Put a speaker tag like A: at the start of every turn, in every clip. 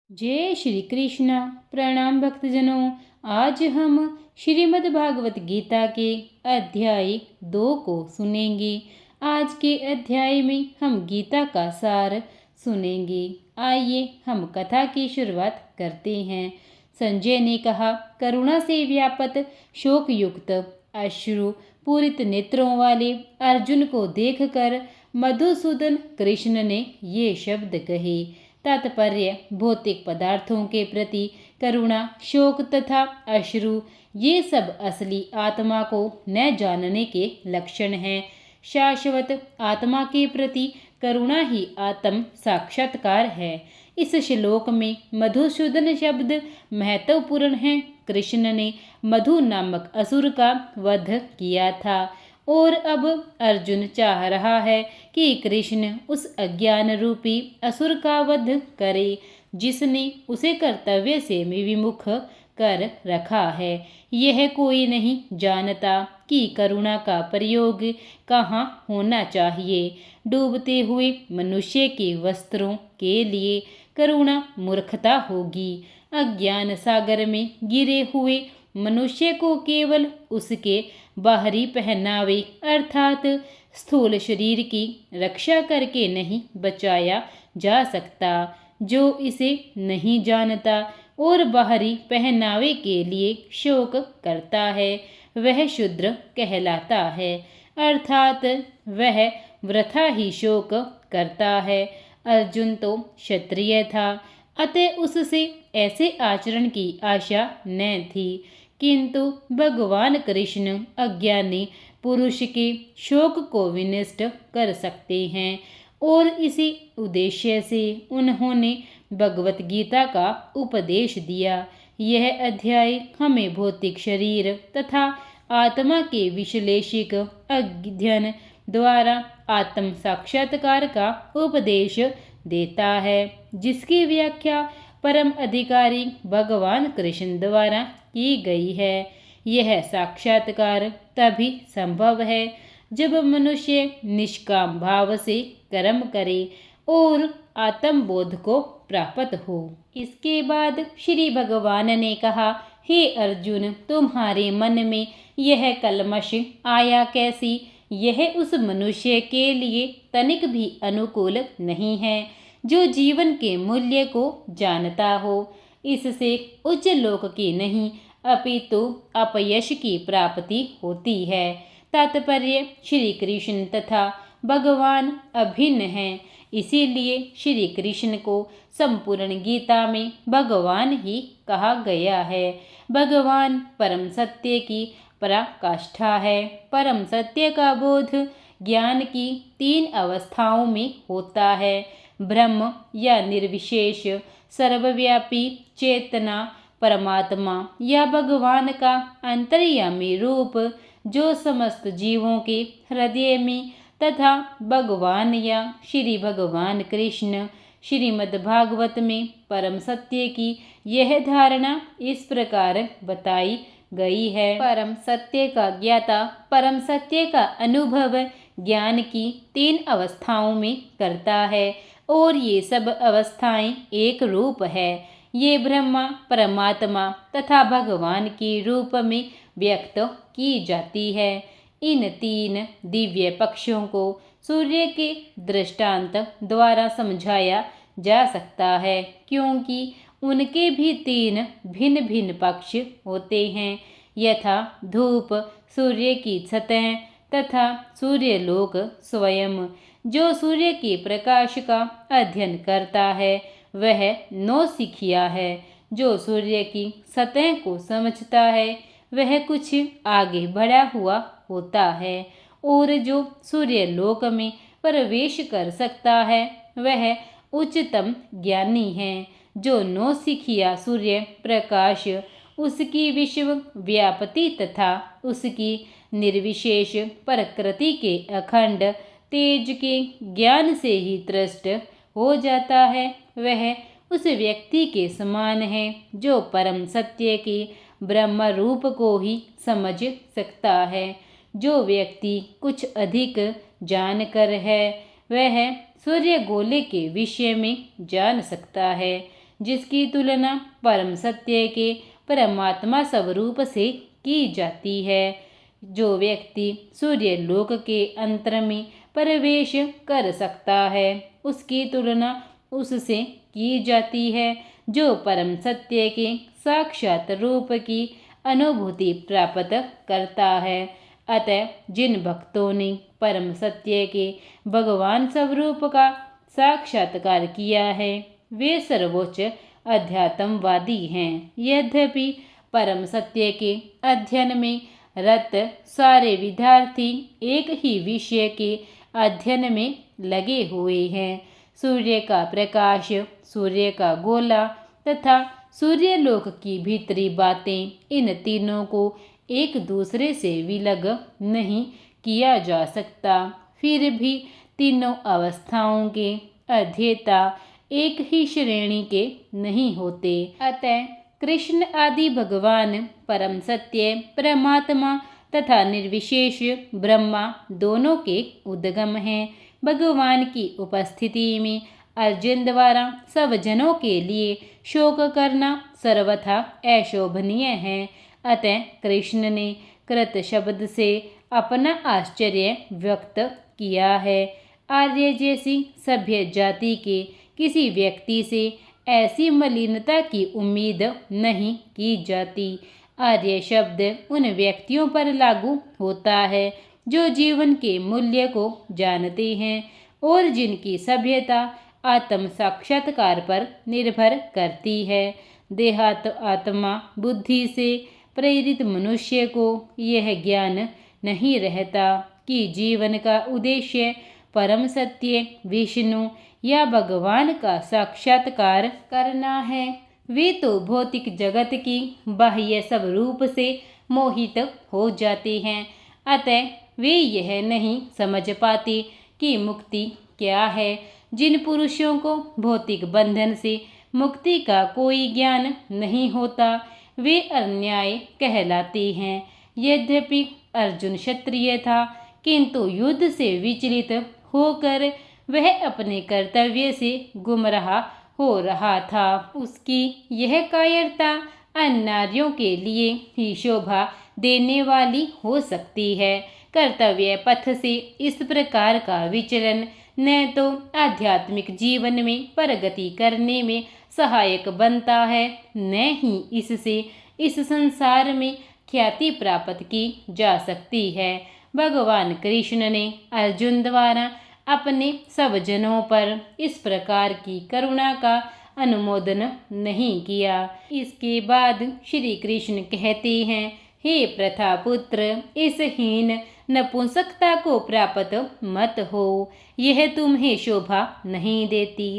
A: जय श्री कृष्ण। प्रणाम भक्तजनों। आज हम श्रीमद् भागवत गीता के अध्याय 2 को सुनेंगे। आज के अध्याय में हम गीता का सार सुनेंगे। आइए हम कथा की शुरुआत करते हैं। संजय ने कहा, करुणा से व्यापत शोक युक्त अश्रु पूरित नेत्रों वाले अर्जुन को देखकर मधुसूदन कृष्ण ने ये शब्द कहे। तात्पर्य, भौतिक पदार्थों के प्रति करुणा, शोक तथा अश्रु ये सब असली आत्मा को न जानने के लक्षण हैं। शाश्वत आत्मा के प्रति करुणा ही आत्म साक्षात्कार है। इस श्लोक में मधुसूदन शब्द महत्वपूर्ण है। कृष्ण ने मधु नामक असुर का वध किया था और अब अर्जुन चाह रहा है कि कृष्ण उस अज्ञान रूपी असुर का वध करे जिसने उसे कर्तव्य से विमुख कर रखा है। यह कोई नहीं जानता कि करुणा का प्रयोग कहाँ होना चाहिए। डूबते हुए मनुष्य के वस्त्रों के लिए करुणा मूर्खता होगी। अज्ञान सागर में गिरे हुए मनुष्य को केवल उसके बाहरी पहनावे अर्थात स्थूल शरीर की रक्षा करके नहीं बचाया जा सकता। जो इसे नहीं जानता और बाहरी पहनावे के लिए शोक करता है वह शूद्र कहलाता है, अर्थात वह वृथा ही शोक करता है। अर्जुन तो क्षत्रिय था, अतः उससे ऐसे आचरण की आशा न थी, किंतु भगवान कृष्ण अज्ञानी पुरुष के शोक को विनष्ट कर सकते हैं और इसी उद्देश्य से उन्होंने भगवत गीता का उपदेश दिया। यह अध्याय हमें भौतिक शरीर तथा आत्मा के विश्लेषिक अध्ययन द्वारा आत्म साक्षात्कार का उपदेश देता है, जिसकी व्याख्या परम अधिकारी भगवान कृष्ण द्वारा की गई है। यह साक्षात्कार तभी संभव है जब मनुष्य निष्काम भाव से कर्म करे और आत्मबोध को प्राप्त हो। इसके बाद श्री भगवान ने कहा, हे अर्जुन, तुम्हारे मन में यह कलमश आया कैसी? यह उस मनुष्य के लिए तनिक भी अनुकूल नहीं है जो जीवन के मूल्य को जानता हो। इससे उच्च लोक की नहीं अपितु अपयश की प्राप्ति होती है। तात्पर्य, श्री कृष्ण तथा भगवान अभिन्न हैं, इसीलिए श्री कृष्ण को संपूर्ण गीता में भगवान ही कहा गया है। भगवान परम सत्य की पराकाष्ठा है। परम सत्य का बोध ज्ञान की 3 अवस्थाओं में होता है। ब्रह्म या निर्विशेष सर्वव्यापी चेतना परमात्मा या भगवान का अंतर्यामी रूप जो समस्त जीवों के हृदय में तथा भगवान या श्री भगवान कृष्ण श्रीमद् भागवत में परम सत्य की यह धारणा इस प्रकार बताई गई है। परम सत्य का ज्ञाता परम सत्य का अनुभव ज्ञान की 3 अवस्थाओं में करता है और ये सब अवस्थाएं एक रूप है। ये ब्रह्मा, परमात्मा तथा भगवान के रूप में व्यक्त की जाती है। इन 3 दिव्य पक्षों को सूर्य के दृष्टांत द्वारा समझाया जा सकता है, क्योंकि उनके भी 3 भिन्न भिन्न पक्ष होते हैं, यथा धूप, सूर्य की सतह तथा सूर्यलोक स्वयं। जो सूर्य के प्रकाश का अध्ययन करता है वह नौसिखिया है। जो सूर्य की सतह को समझता है वह कुछ आगे बढ़ा हुआ होता है और जो सूर्यलोक में प्रवेश कर सकता है वह उच्चतम ज्ञानी है। जो नौसिखिया सूर्य प्रकाश, उसकी विश्व व्यापति तथा उसकी निर्विशेष प्रकृति के अखंड तेज के ज्ञान से ही त्रस्त हो जाता है वह उस व्यक्ति के समान है जो परम सत्य के ब्रह्म रूप को ही समझ सकता है। जो व्यक्ति कुछ अधिक जानकर है वह सूर्य गोले के विषय में जान सकता है। जिसकी तुलना परम सत्य के परमात्मा स्वरूप से की जाती है। जो व्यक्ति सूर्य लोक के अंतर में प्रवेश कर सकता है, उसकी तुलना उससे की जाती है जो परम सत्य के साक्षात रूप की अनुभूति प्राप्त करता है। अतः जिन भक्तों ने परम सत्य के भगवान स्वरूप का साक्षात्कार किया है, वे सर्वोच्च अध्यात्मवादी हैं। यद्यपि परम सत्य के अध्ययन में रत सारे विद्यार्थी एक ही विषय के अध्ययन में लगे हुए हैं। सूर्य का प्रकाश, सूर्य का गोला तथा सूर्यलोक की भीतरी बातें, इन तीनों को एक दूसरे से विलग नहीं किया जा सकता। फिर भी तीनों अवस्थाओं के अध्येता एक ही श्रेणी के नहीं होते। अतः कृष्ण आदि भगवान परम सत्य परमात्मा तथा निर्विशेष ब्रह्मा दोनों के उद्गम हैं। भगवान की उपस्थिति में अर्जुन द्वारा सब जनों के लिए शोक करना सर्वथा अशोभनीय है। अतः कृष्ण ने कृत शब्द से अपना आश्चर्य व्यक्त किया है। आर्य जैसी सभ्य जाति के किसी व्यक्ति से ऐसी मलिनता की उम्मीद नहीं की जाती। आर्य शब्द उन व्यक्तियों पर लागू होता है जो जीवन के मूल्य को जानते हैं और जिनकी सभ्यता आत्म साक्षात्कार पर निर्भर करती है। देहात आत्मा बुद्धि से प्रेरित मनुष्य को यह ज्ञान नहीं रहता कि जीवन का उद्देश्य परम सत्य विष्णु या भगवान का साक्षात्कार करना है। वे तो भौतिक जगत की बाह्य स्वरूप से मोहित हो जाते हैं। अतः वे यह नहीं समझ पाते कि मुक्ति क्या है। जिन पुरुषों को भौतिक बंधन से मुक्ति का कोई ज्ञान नहीं होता, वे अन्याय कहलाते हैं। यद्यपि अर्जुन क्षत्रिय था, किंतु युद्ध से विचलित होकर वह अपने कर्तव्य से गुमराह हो रहा था। उसकी यह कायरता अन्य नारियों के लिए ही शोभा देने वाली हो सकती है। कर्तव्य पथ से इस प्रकार का विचलन न तो आध्यात्मिक जीवन में प्रगति करने में सहायक बनता है, न ही इससे इस संसार में ख्याति प्राप्त की जा सकती है। भगवान कृष्ण ने अर्जुन द्वारा अपने सब जनों पर इस प्रकार की करुणा का अनुमोदन नहीं किया। इसके बाद श्री कृष्ण कहते हैं, हे प्रथा पुत्र, इस हीन नपुंसकता को प्राप्त मत हो, यह तुम्हें शोभा नहीं देती।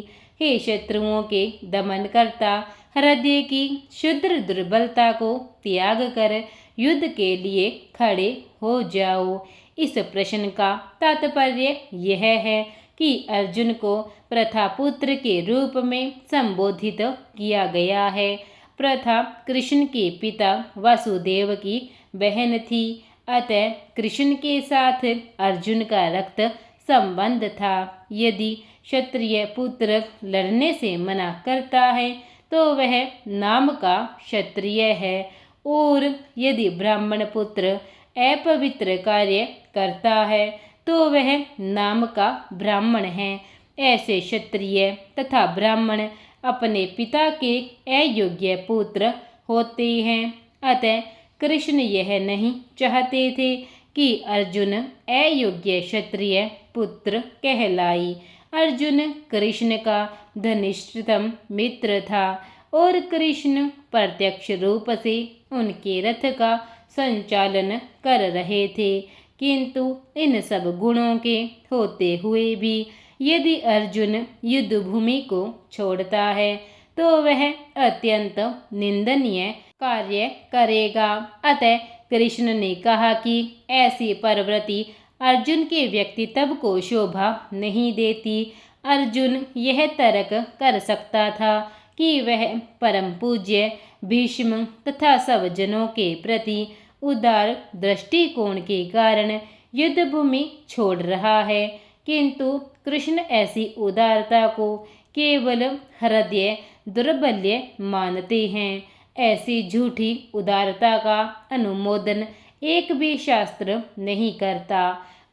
A: हे शत्रुओं के दमन करता, हृदय की शुद्र दुर्बलता को त्याग कर युद्ध के लिए खड़े हो जाओ। इस प्रश्न का तात्पर्य यह है कि अर्जुन को प्रथा पुत्र के रूप में संबोधित किया गया है। प्रथा कृष्ण के पिता वासुदेव की बहन थी, अतः कृष्ण के साथ अर्जुन का रक्त संबंध था। यदि क्षत्रिय पुत्र लड़ने से मना करता है तो वह नाम का क्षत्रिय है, और यदि ब्राह्मण पुत्र अपवित्र कार्य करता है तो वह नाम का ब्राह्मण है। ऐसे क्षत्रिय तथा ब्राह्मण अपने पिता के अयोग्य पुत्र होते हैं। अतः कृष्ण यह नहीं चाहते थे कि अर्जुन अयोग्य क्षत्रिय पुत्र कहलाई। अर्जुन कृष्ण का घनिष्ठतम मित्र था और कृष्ण प्रत्यक्ष रूप से उनके रथ का संचालन कर रहे थे, किंतु इन सब गुणों के होते हुए भी यदि अर्जुन युद्ध भूमि को छोड़ता है तो वह अत्यंत निंदनीय कार्य करेगा। अतः कृष्ण ने कहा कि ऐसी प्रवृत्ति अर्जुन के व्यक्तित्व को शोभा नहीं देती। अर्जुन यह तर्क कर सकता था कि वह परम पूज्य भीष्म तथा सब जनों के प्रति उदार दृष्टिकोण के कारण युद्ध भूमि छोड़ रहा है, किंतु कृष्ण ऐसी उदारता को केवल हृदय दुर्बल्य मानते हैं। ऐसी झूठी उदारता का अनुमोदन एक भी शास्त्र नहीं करता।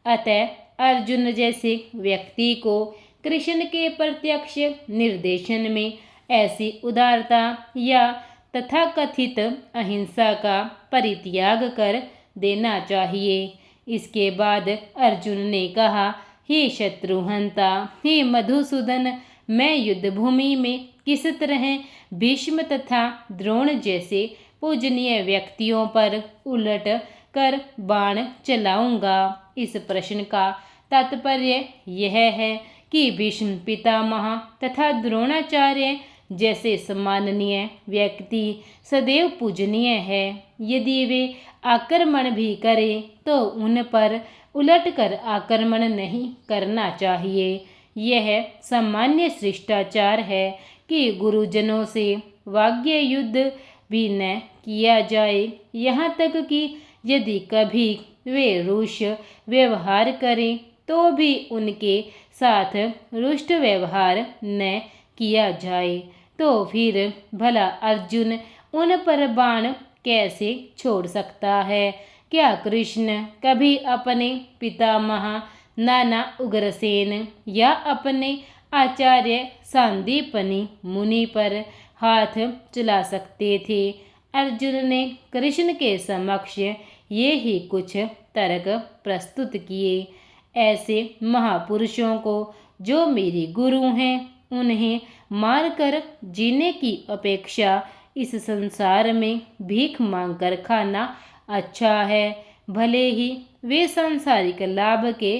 A: अतः अर्जुन जैसे व्यक्ति को कृष्ण के प्रत्यक्ष निर्देशन में ऐसी उदारता या तथाकथित अहिंसा का परित्याग कर देना चाहिए। इसके बाद अर्जुन ने कहा, हे शत्रुहंता, हे मधुसूदन, मैं युद्ध भूमि में किस तरह भीष्म तथा द्रोण जैसे पूजनीय व्यक्तियों पर उलट कर बाण चलाऊंगा। इस प्रश्न का तात्पर्य यह है कि भीष्म पितामह तथा द्रोणाचार्य जैसे सम्माननीय व्यक्ति सदैव पूजनीय है। यदि वे आक्रमण भी करें तो उन पर उलटकर आक्रमण नहीं करना चाहिए। यह सामान्य शिष्टाचार है कि गुरुजनों से वाग्य युद्ध भी न किया जाए। यहाँ तक कि यदि कभी वे रुष्ट व्यवहार करें तो भी उनके साथ रुष्ट व्यवहार न किया जाए। तो फिर भला अर्जुन उन पर बाण कैसे छोड़ सकता है? क्या कृष्ण कभी अपने पितामह नाना उग्रसेन या अपने आचार्य सांदीपनि मुनि पर हाथ चला सकते थे? अर्जुन ने कृष्ण के समक्ष ये ही कुछ तर्क प्रस्तुत किए। ऐसे महापुरुषों को जो मेरे गुरु हैं, उन्हें मारकर जीने की अपेक्षा इस संसार में भीख मांगकर खाना अच्छा है। भले ही वे सांसारिक लाभ के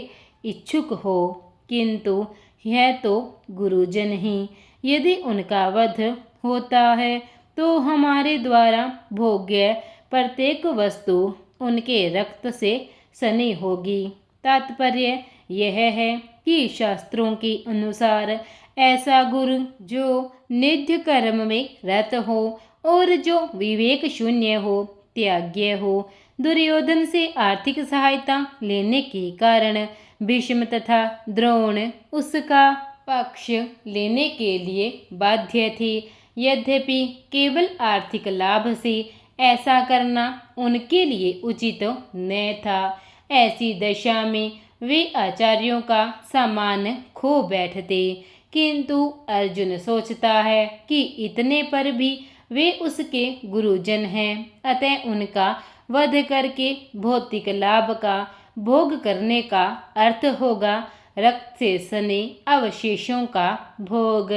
A: इच्छुक हो, किंतु यह तो गुरुजन ही। यदि उनका वध होता है तो हमारे द्वारा भोग्य प्रत्येक वस्तु उनके रक्त से सनी होगी। तात्पर्य यह है कि शास्त्रों के अनुसार ऐसा गुरु जो नित्य कर्म में रत हो और जो विवेक शून्य हो, त्याज्य हो, दुर्योधन से आर्थिक सहायता लेने के कारण भीष्म तथा द्रोण उसका पक्ष लेने के लिए बाध्य थे। यद्यपि केवल आर्थिक लाभ से ऐसा करना उनके लिए उचित न था। ऐसी दशा में वे आचार्यों का सम्मान खो बैठते। किंतु अर्जुन सोचता है कि इतने पर भी वे उसके गुरुजन हैं, अतः उनका वध करके भौतिक लाभ का भोग करने का अर्थ होगा रक्त से सने अवशेषों का भोग।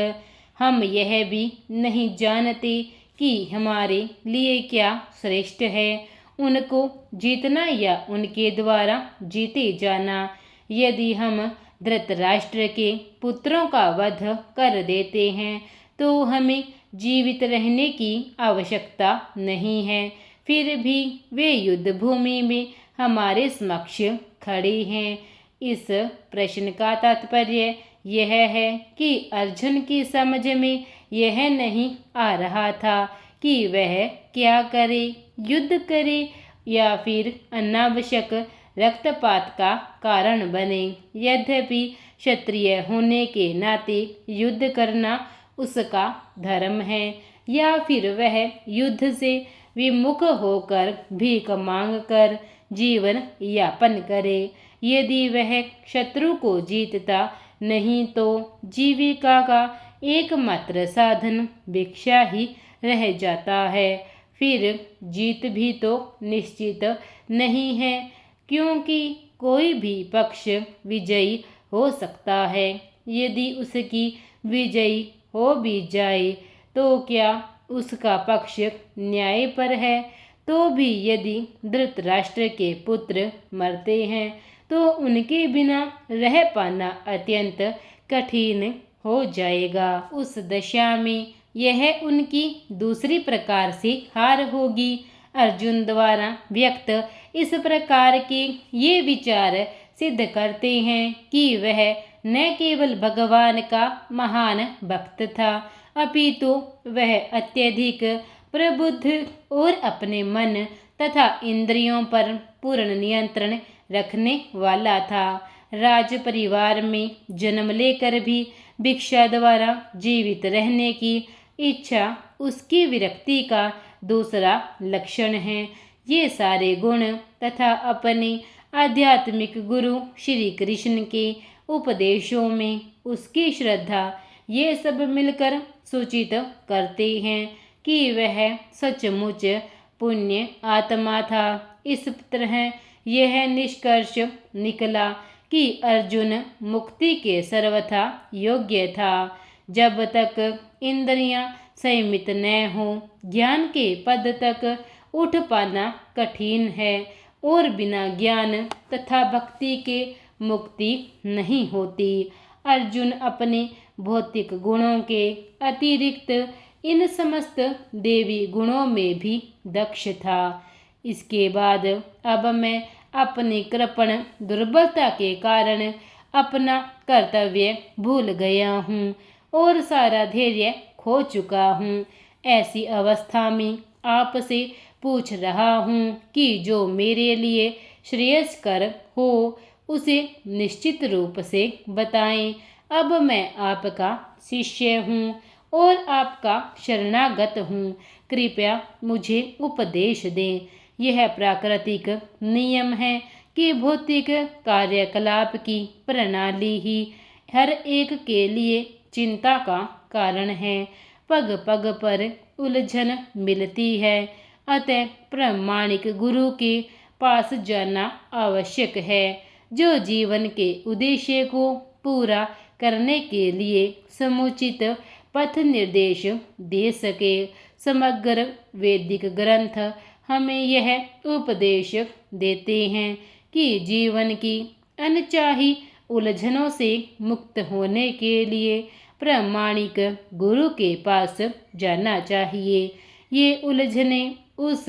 A: हम यह भी नहीं जानते कि हमारे लिए क्या श्रेष्ठ है, उनको जीतना या उनके द्वारा जीते जाना। यदि हम धृतराष्ट्र के पुत्रों का वध कर देते हैं तो हमें जीवित रहने की आवश्यकता नहीं है। फिर भी वे युद्ध भूमि में हमारे समक्ष खड़े हैं। इस प्रश्न का तात्पर्य यह है कि अर्जुन की समझ में यह नहीं आ रहा था कि वह क्या करे, युद्ध करे या फिर अनावश्यक रक्तपात का कारण बने। यद्यपि क्षत्रिय होने के नाते युद्ध करना उसका धर्म है, या फिर वह युद्ध से विमुख होकर भीख मांगकर जीवन यापन करे। यदि वह शत्रु को जीतता नहीं तो जीविका का एकमात्र साधन भिक्षा ही रह जाता है। फिर जीत भी तो निश्चित नहीं है, क्योंकि कोई भी पक्ष विजयी हो सकता है। यदि उसकी विजयी हो भी जाए तो क्या उसका पक्ष न्याय पर है? तो भी यदि धृतराष्ट्र के पुत्र मरते हैं तो उनके बिना रह पाना अत्यंत कठिन हो जाएगा। उस दशा में यह उनकी दूसरी प्रकार से हार होगी। अर्जुन द्वारा व्यक्त इस प्रकार के ये विचार सिद्ध करते हैं कि वह न केवल भगवान का महान भक्त था, अपितु वह अत्यधिक प्रबुद्ध और अपने मन तथा इंद्रियों पर पूर्ण नियंत्रण रखने वाला था। राज परिवार में जन्म लेकर भी भिक्षा द्वारा जीवित रहने की इच्छा उसकी विरक्ति का दूसरा लक्षण है। ये सारे गुण तथा अपने आध्यात्मिक गुरु श्री कृष्ण के उपदेशों में उसकी श्रद्धा, ये सब मिलकर सूचित करते हैं कि वह सचमुच पुण्य आत्मा था। इस तरह यह निष्कर्ष निकला कि अर्जुन मुक्ति के सर्वथा योग्य था। जब तक इंद्रियां संयमित न हो, ज्ञान के पद तक उठ पाना कठिन है और बिना ज्ञान तथा भक्ति के मुक्ति नहीं होती। अर्जुन अपने भौतिक गुणों के अतिरिक्त इन समस्त देवी गुणों में भी दक्ष था। इसके बाद अब मैं अपनी कृपण दुर्बलता के कारण अपना कर्तव्य भूल गया हूँ और सारा धैर्य खो चुका हूँ। ऐसी अवस्था में आपसे पूछ रहा हूँ कि जो मेरे लिए श्रेयस्कर हो उसे निश्चित रूप से बताएं। अब मैं आपका शिष्य हूँ और आपका शरणागत हूँ, कृपया मुझे उपदेश दें। यह प्राकृतिक नियम है कि भौतिक कार्यकलाप की प्रणाली ही हर एक के लिए चिंता का कारण है। पग पग पर उलझन मिलती है, अतः प्रामाणिक गुरु के पास जाना आवश्यक है, जो जीवन के उद्देश्य को पूरा करने के लिए समुचित पथ निर्देश दे सके। समग्र वैदिक ग्रंथ हमें यह उपदेश देते हैं कि जीवन की अनचाही उलझनों से मुक्त होने के लिए प्रामाणिक गुरु के पास जाना चाहिए। ये उलझने उस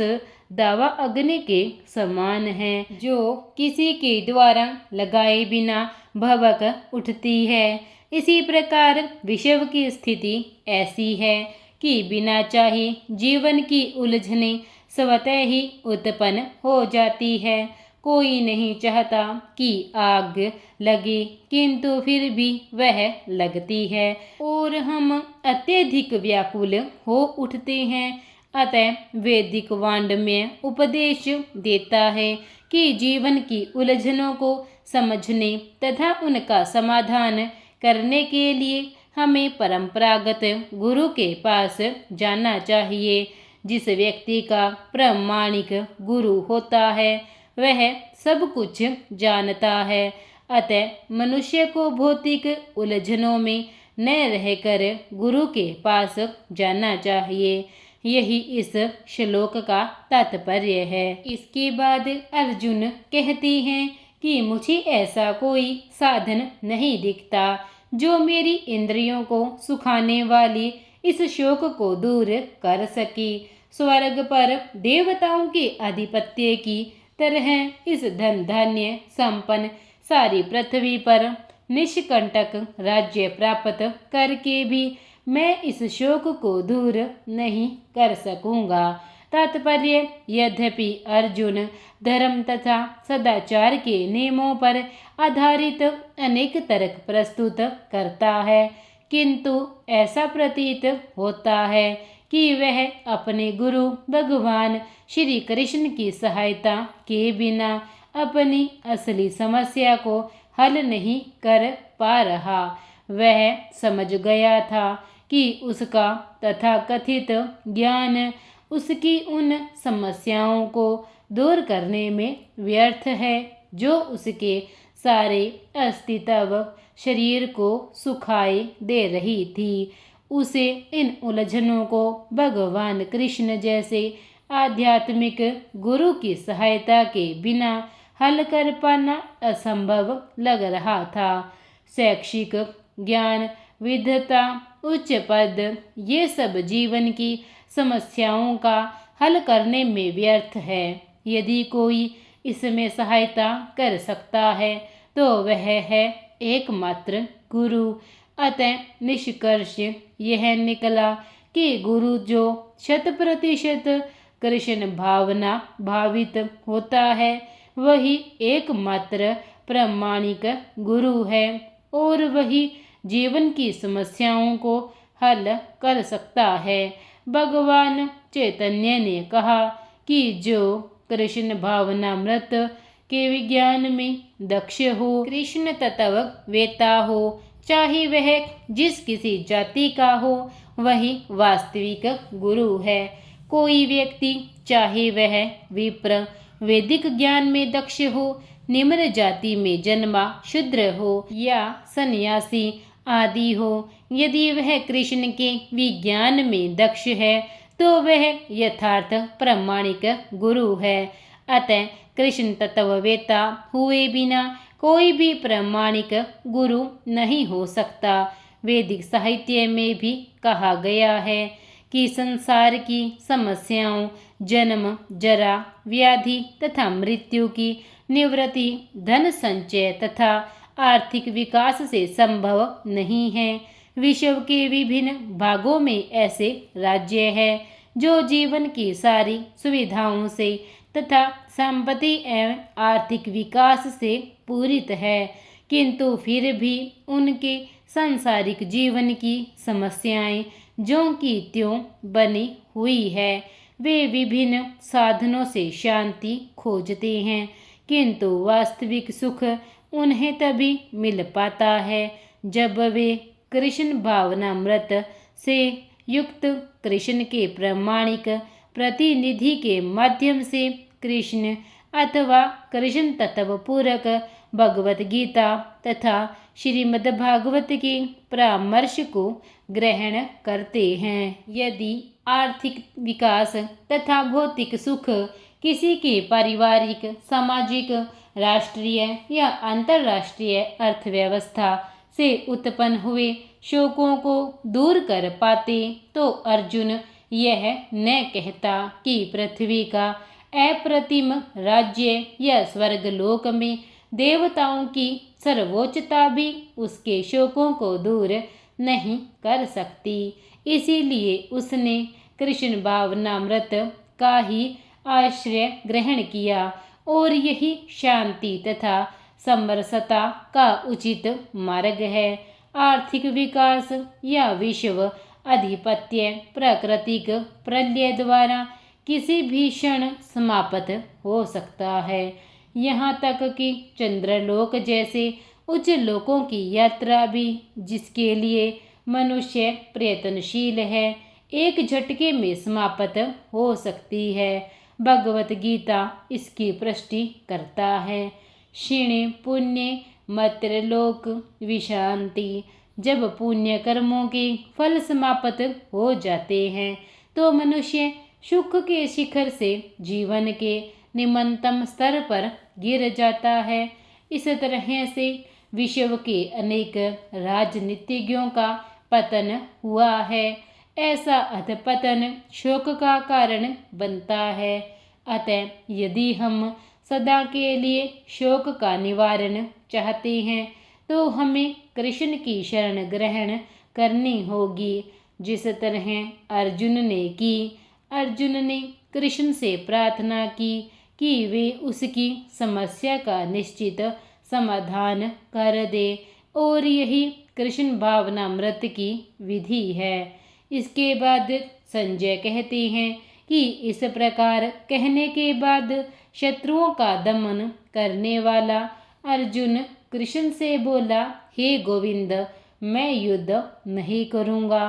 A: दावा अग्नि के समान है जो किसी के द्वारा लगाए बिना भभक उठती है। इसी प्रकार विश्व की स्थिति ऐसी है कि बिना चाहे जीवन की उलझने स्वतः ही उत्पन्न हो जाती है। कोई नहीं चाहता कि आग लगे, किंतु फिर भी वह लगती है और हम अत्यधिक व्याकुल हो उठते हैं। अतः वैदिक वाङ्मय उपदेश देता है कि जीवन की उलझनों को समझने तथा उनका समाधान करने के लिए हमें परंपरागत गुरु के पास जाना चाहिए। जिस व्यक्ति का प्रामाणिक गुरु होता है वह सब कुछ जानता है, अतः मनुष्य को भौतिक उलझनों में न रहकर गुरु के पास जाना चाहिए। यही इस श्लोक का तात्पर्य है। इसके बाद अर्जुन कहते हैं कि मुझे ऐसा कोई साधन नहीं दिखता जो मेरी इंद्रियों को सुखाने वाली इस शोक को दूर कर सके। स्वर्ग पर देवताओं के आधिपत्य की तरह इस धन धान्य संपन्न सारी पृथ्वी पर निष्कंटक राज्य प्राप्त करके भी मैं इस शोक को दूर नहीं कर सकूंगा। तात्पर्य, यद्यपि अर्जुन धर्म तथा सदाचार के नियमों पर आधारित अनेक तर्क प्रस्तुत करता है, किंतु ऐसा प्रतीत होता है कि वह अपने गुरु भगवान श्री कृष्ण की सहायता के बिना अपनी असली समस्या को हल नहीं कर पा रहा। वह समझ गया था कि उसका तथाकथित ज्ञान उसकी उन समस्याओं को दूर करने में व्यर्थ है जो उसके सारे अस्तित्व शरीर को सुखाए दे रही थी। उसे इन उलझनों को भगवान कृष्ण जैसे आध्यात्मिक गुरु की सहायता के बिना हल कर पाना असंभव लग रहा था। शैक्षिक ज्ञान, विद्वता, उच्च पद, ये सब जीवन की समस्याओं का हल करने में व्यर्थ है। यदि कोई इसमें सहायता कर सकता है तो वह है एकमात्र गुरु। अतः निष्कर्ष यह निकला कि गुरु जो 100% कृष्ण भावना भावित होता है वही एकमात्र प्रामाणिक गुरु है और वही जीवन की समस्याओं को हल कर सकता है। भगवान चैतन्य ने कहा कि जो कृष्ण भावनामृत के विज्ञान में दक्ष हो, कृष्ण तत्व वेता हो, चाहे वह जिस किसी जाति का हो, वही वास्तविक गुरु है। कोई व्यक्ति चाहे वह विप्र वैदिक ज्ञान में दक्ष हो, निम्न जाति में जन्मा शूद्र हो या सन्यासी आदि हो, यदि वह कृष्ण के विज्ञान में दक्ष है तो वह यथार्थ प्रामाणिक गुरु है। अतः कृष्ण तत्ववेता हुए बिना कोई भी प्रामाणिक गुरु नहीं हो सकता। वैदिक साहित्य में भी कहा गया है कि संसार की समस्याओं, जन्म, जरा, व्याधि तथा मृत्यु की निवृत्ति धन संचय तथा आर्थिक विकास से संभव नहीं है। विश्व के विभिन्न भागों में ऐसे राज्य हैं जो जीवन की सारी सुविधाओं से तथा संपत्ति एवं आर्थिक विकास से पूरित है, किंतु फिर भी उनके सांसारिक जीवन की समस्याएं ज्यों की त्यों बनी हुई है। वे विभिन्न साधनों से शांति खोजते हैं, किंतु वास्तविक सुख उन्हें तभी मिल पाता है जब वे कृष्ण भावनामृत से युक्त कृष्ण के प्रामाणिक प्रतिनिधि के माध्यम से कृष्ण अथवा कृष्ण तत्व पूरक भगवत गीता तथा श्रीमद्भागवत के परामर्श को ग्रहण करते हैं। यदि आर्थिक विकास तथा भौतिक सुख किसी के पारिवारिक, सामाजिक, राष्ट्रीय या अंतर्राष्ट्रीय अर्थव्यवस्था से उत्पन्न हुए शोकों को दूर कर पाते तो अर्जुन यह न कहता कि पृथ्वी का अप्रतिम राज्य या स्वर्गलोक में देवताओं की सर्वोच्चता भी उसके शोकों को दूर नहीं कर सकती। इसीलिए उसने कृष्ण भावनामृत का ही आश्रय ग्रहण किया और यही शांति तथा समरसता का उचित मार्ग है। आर्थिक विकास या विश्व अधिपत्य प्राकृतिक प्रलय द्वारा किसी भी क्षण समाप्त हो सकता है। यहाँ तक कि चंद्रलोक जैसे उच्च लोकों की यात्रा भी, जिसके लिए मनुष्य प्रयत्नशील है, एक झटके में समाप्त हो सकती है। भगवत गीता इसकी पुष्टि करता है। क्षीणे पुण्य मर्त्यलोक विशांति। जब पुण्य कर्मों के फल समाप्त हो जाते हैं तो मनुष्य सुख के शिखर से जीवन के निम्नतम स्तर पर गिर जाता है। इस तरह से विश्व के अनेक राजनीतिज्ञों का पतन हुआ है। ऐसा अधपतन शोक का कारण बनता है। अतः यदि हम सदा के लिए शोक का निवारण चाहते हैं तो हमें कृष्ण की शरण ग्रहण करनी होगी, जिस तरह अर्जुन ने की। अर्जुन ने कृष्ण से प्रार्थना की कि वे उसकी समस्या का निश्चित समाधान कर दे, और यही कृष्ण भावनामृत की विधि है। इसके बाद संजय कहते हैं कि इस प्रकार कहने के बाद शत्रुओं का दमन करने वाला अर्जुन कृष्ण से बोला, हे गोविंद, मैं युद्ध नहीं करूँगा,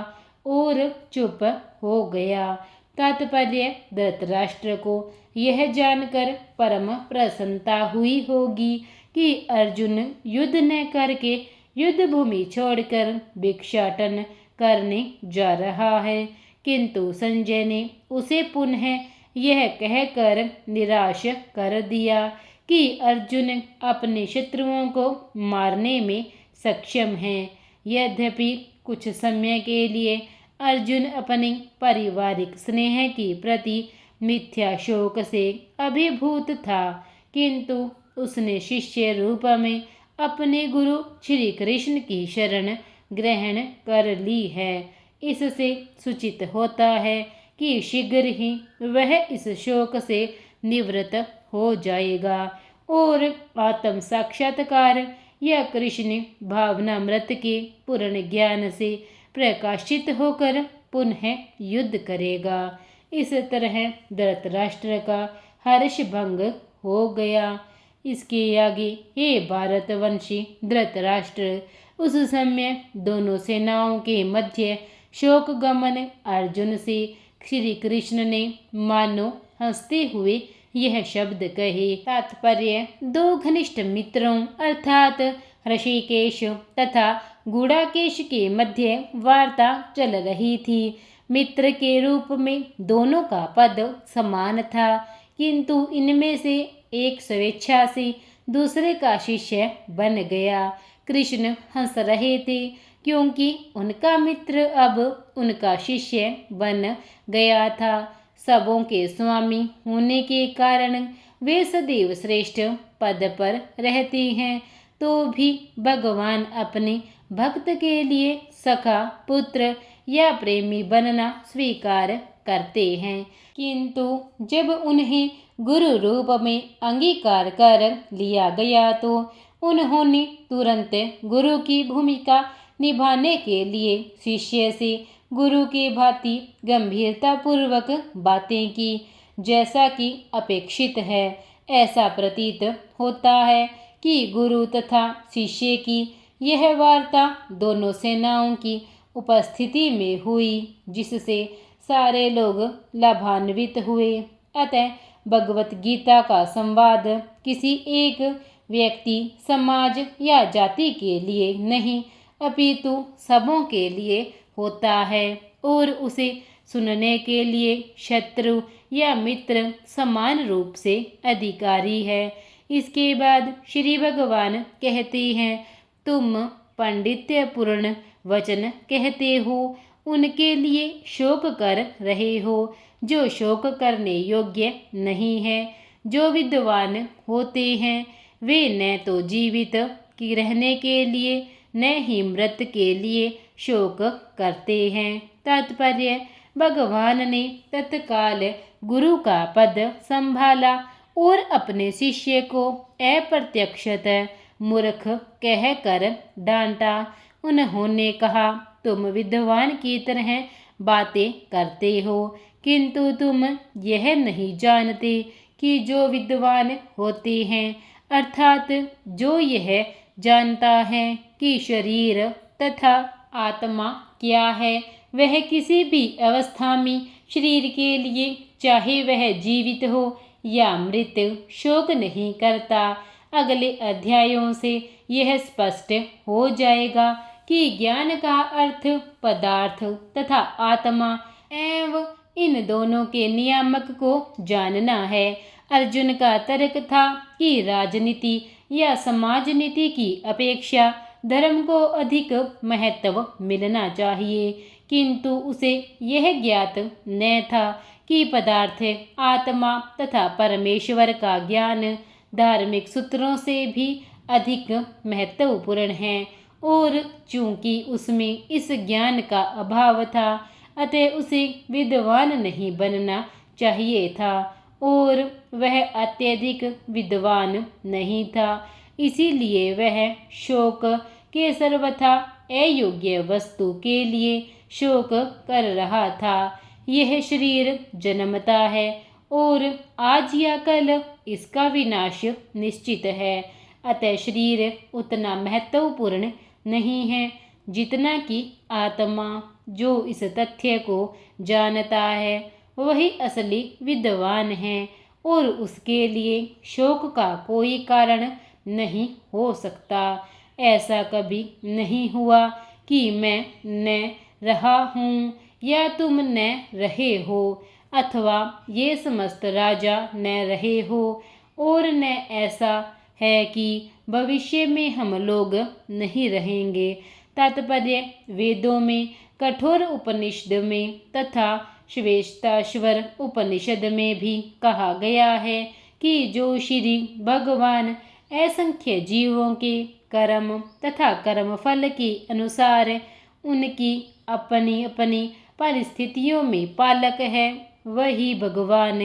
A: और चुप हो गया। तात्पर्य, धृतराष्ट्र को यह जानकर परम प्रसन्नता हुई होगी कि अर्जुन युद्ध न करके युद्ध भूमि छोड़कर भिक्षाटन करने जा रहा है, किंतु संजय ने उसे पुनः यह कहकर निराश कर दिया कि अर्जुन अपने शत्रुओं को मारने में सक्षम है। यद्यपि कुछ समय के लिए अर्जुन अपने पारिवारिक स्नेह के प्रति मिथ्या शोक से अभिभूत था, किंतु उसने शिष्य रूप में अपने गुरु श्री कृष्ण की शरण ग्रहण कर ली है। इससे सूचित होता है कि शीघ्र ही वह इस शोक से निवृत्त हो जाएगा और आत्म साक्षात्कार या कृष्ण भावनामृत के पूर्ण ज्ञान से प्रकाशित होकर पुनः युद्ध करेगा। इस तरह धृतराष्ट्र का हर्ष भंग हो गया। इसके आगे हे भारतवंशी धृतराष्ट्र, उस समय दोनों सेनाओं के मध्य शोक गमन अर्जुन से श्री कृष्ण ने मानो हंसते हुए यह शब्द कहे। तात्पर्य, दो घनिष्ठ मित्रों अर्थात ऋषिकेश तथा गुड़ाकेश के मध्य वार्ता चल रही थी। मित्र के रूप में दोनों का पद समान था, किंतु इनमें से एक स्वेच्छा से दूसरे का शिष्य बन गया। कृष्ण हंस रहे थे क्योंकि उनका मित्र अब उनका शिष्य बन गया था। सबों के स्वामी होने के कारण वे सदैव श्रेष्ठ पद पर रहते हैं, तो भी भगवान अपने भक्त के लिए सखा, पुत्र या प्रेमी बनना स्वीकार करते हैं, किंतु जब उन्हें गुरु रूप में अंगीकार कर लिया गया तो उन्होंने तुरंत गुरु की भूमिका निभाने के लिए शिष्य से गुरु की भांति गंभीरतापूर्वक बातें की। जैसा कि अपेक्षित है, ऐसा प्रतीत होता है कि गुरु तथा शिष्य की यह वार्ता दोनों सेनाओं की उपस्थिति में हुई, जिससे सारे लोग लाभान्वित हुए। अतः भगवत गीता का संवाद किसी एक व्यक्ति, समाज या जाति के लिए नहीं, अपितु सबों के लिए होता है और उसे सुनने के लिए शत्रु या मित्र समान रूप से अधिकारी है। इसके बाद श्री भगवान कहते हैं, तुम पांडित्यपूर्ण वचन कहते हो, उनके लिए शोक कर रहे हो जो शोक करने योग्य नहीं है। जो विद्वान होते हैं वे न तो जीवित की रहने के लिए न ही मृत के लिए शोक करते हैं। तात्पर्य, भगवान ने तत्काल गुरु का पद संभाला और अपने शिष्य को अप्रत्यक्षतः मूर्ख कहकर डांटा। उन्होंने कहा, तुम विद्वान की तरह बातें करते हो, किंतु तुम यह नहीं जानते कि जो विद्वान होते हैं, अर्थात जो यह जानता है कि शरीर तथा आत्मा क्या है, वह किसी भी अवस्था में शरीर के लिए, चाहे वह जीवित हो या मृत, शोक नहीं करता। अगले अध्यायों से यह स्पष्ट हो जाएगा कि ज्ञान का अर्थ पदार्थ तथा आत्मा एवं इन दोनों के नियामक को जानना है। अर्जुन का तर्क था कि राजनीति या समाज नीति की अपेक्षा धर्म को अधिक महत्व मिलना चाहिए, किंतु उसे यह ज्ञात न था कि पदार्थ, आत्मा तथा परमेश्वर का ज्ञान धार्मिक सूत्रों से भी अधिक महत्वपूर्ण है। और चूंकि उसमें इस ज्ञान का अभाव था, अतः उसे विद्वान नहीं बनना चाहिए था और वह अत्यधिक विद्वान नहीं था। इसीलिए वह शोक के सर्वथा अयोग्य वस्तु के लिए शोक कर रहा था। यह शरीर जन्मता है और आज या कल इसका विनाश निश्चित है। अतः शरीर उतना महत्वपूर्ण नहीं है जितना कि आत्मा। जो इस तथ्य को जानता है वही असली विद्वान है और उसके लिए शोक का कोई कारण नहीं हो सकता। ऐसा कभी नहीं हुआ कि मैं न रहा हूँ या तुम न रहे हो, अथवा ये समस्त राजा न रहे हो, और न ऐसा है कि भविष्य में हम लोग नहीं रहेंगे। तात्पर्य, वेदों में, कठोर उपनिषद में तथा श्वेताश्वर उपनिषद में भी कहा गया है कि जो श्री भगवान असंख्य जीवों के कर्म तथा कर्मफल के अनुसार उनकी अपनी अपनी परिस्थितियों में पालक है, वही भगवान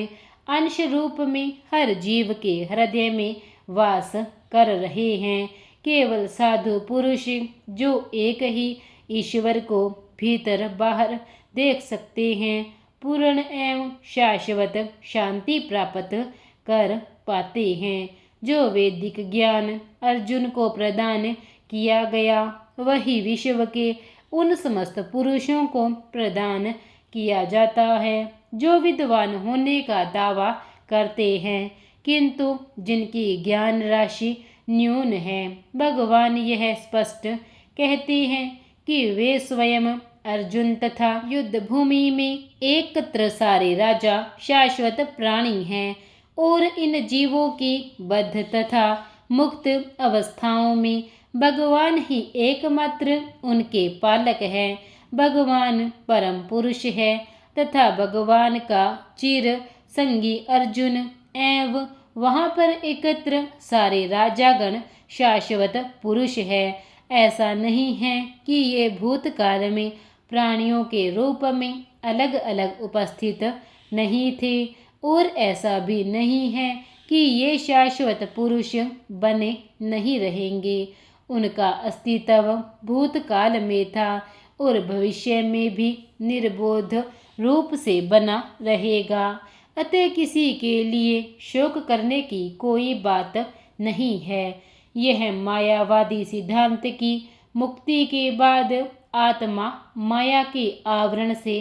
A: अंश रूप में हर जीव के हृदय में वास कर रहे हैं। केवल साधु पुरुष जो एक ही ईश्वर को भीतर बाहर देख सकते हैं, पूर्ण एवं शाश्वत शांति प्राप्त कर पाते हैं। जो वैदिक ज्ञान अर्जुन को प्रदान किया गया वही विश्व के उन समस्त पुरुषों को प्रदान किया जाता है जो विद्वान होने का दावा करते हैं, किंतु जिनकी ज्ञान राशि न्यून है। भगवान यह स्पष्ट कहते हैं कि वे स्वयं अर्जुन तथा युद्ध भूमि में एकत्र सारे राजा शाश्वत प्राणी हैं और इन जीवों की बद्ध तथा मुक्त अवस्थाओं में भगवान ही एकमात्र उनके पालक है। भगवान परम पुरुष है तथा भगवान का चिर संगी अर्जुन एवं वहाँ पर एकत्र सारे राजागण शाश्वत पुरुष है। ऐसा नहीं है कि ये भूतकाल में प्राणियों के रूप में अलग अलग उपस्थित नहीं थे और ऐसा भी नहीं है कि ये शाश्वत पुरुष बने नहीं रहेंगे। उनका अस्तित्व भूतकाल में था और भविष्य में भी निर्बोध रूप से बना रहेगा। अतः किसी के लिए शोक करने की कोई बात नहीं है। यह मायावादी सिद्धांत की मुक्ति के बाद आत्मा माया के आवरण से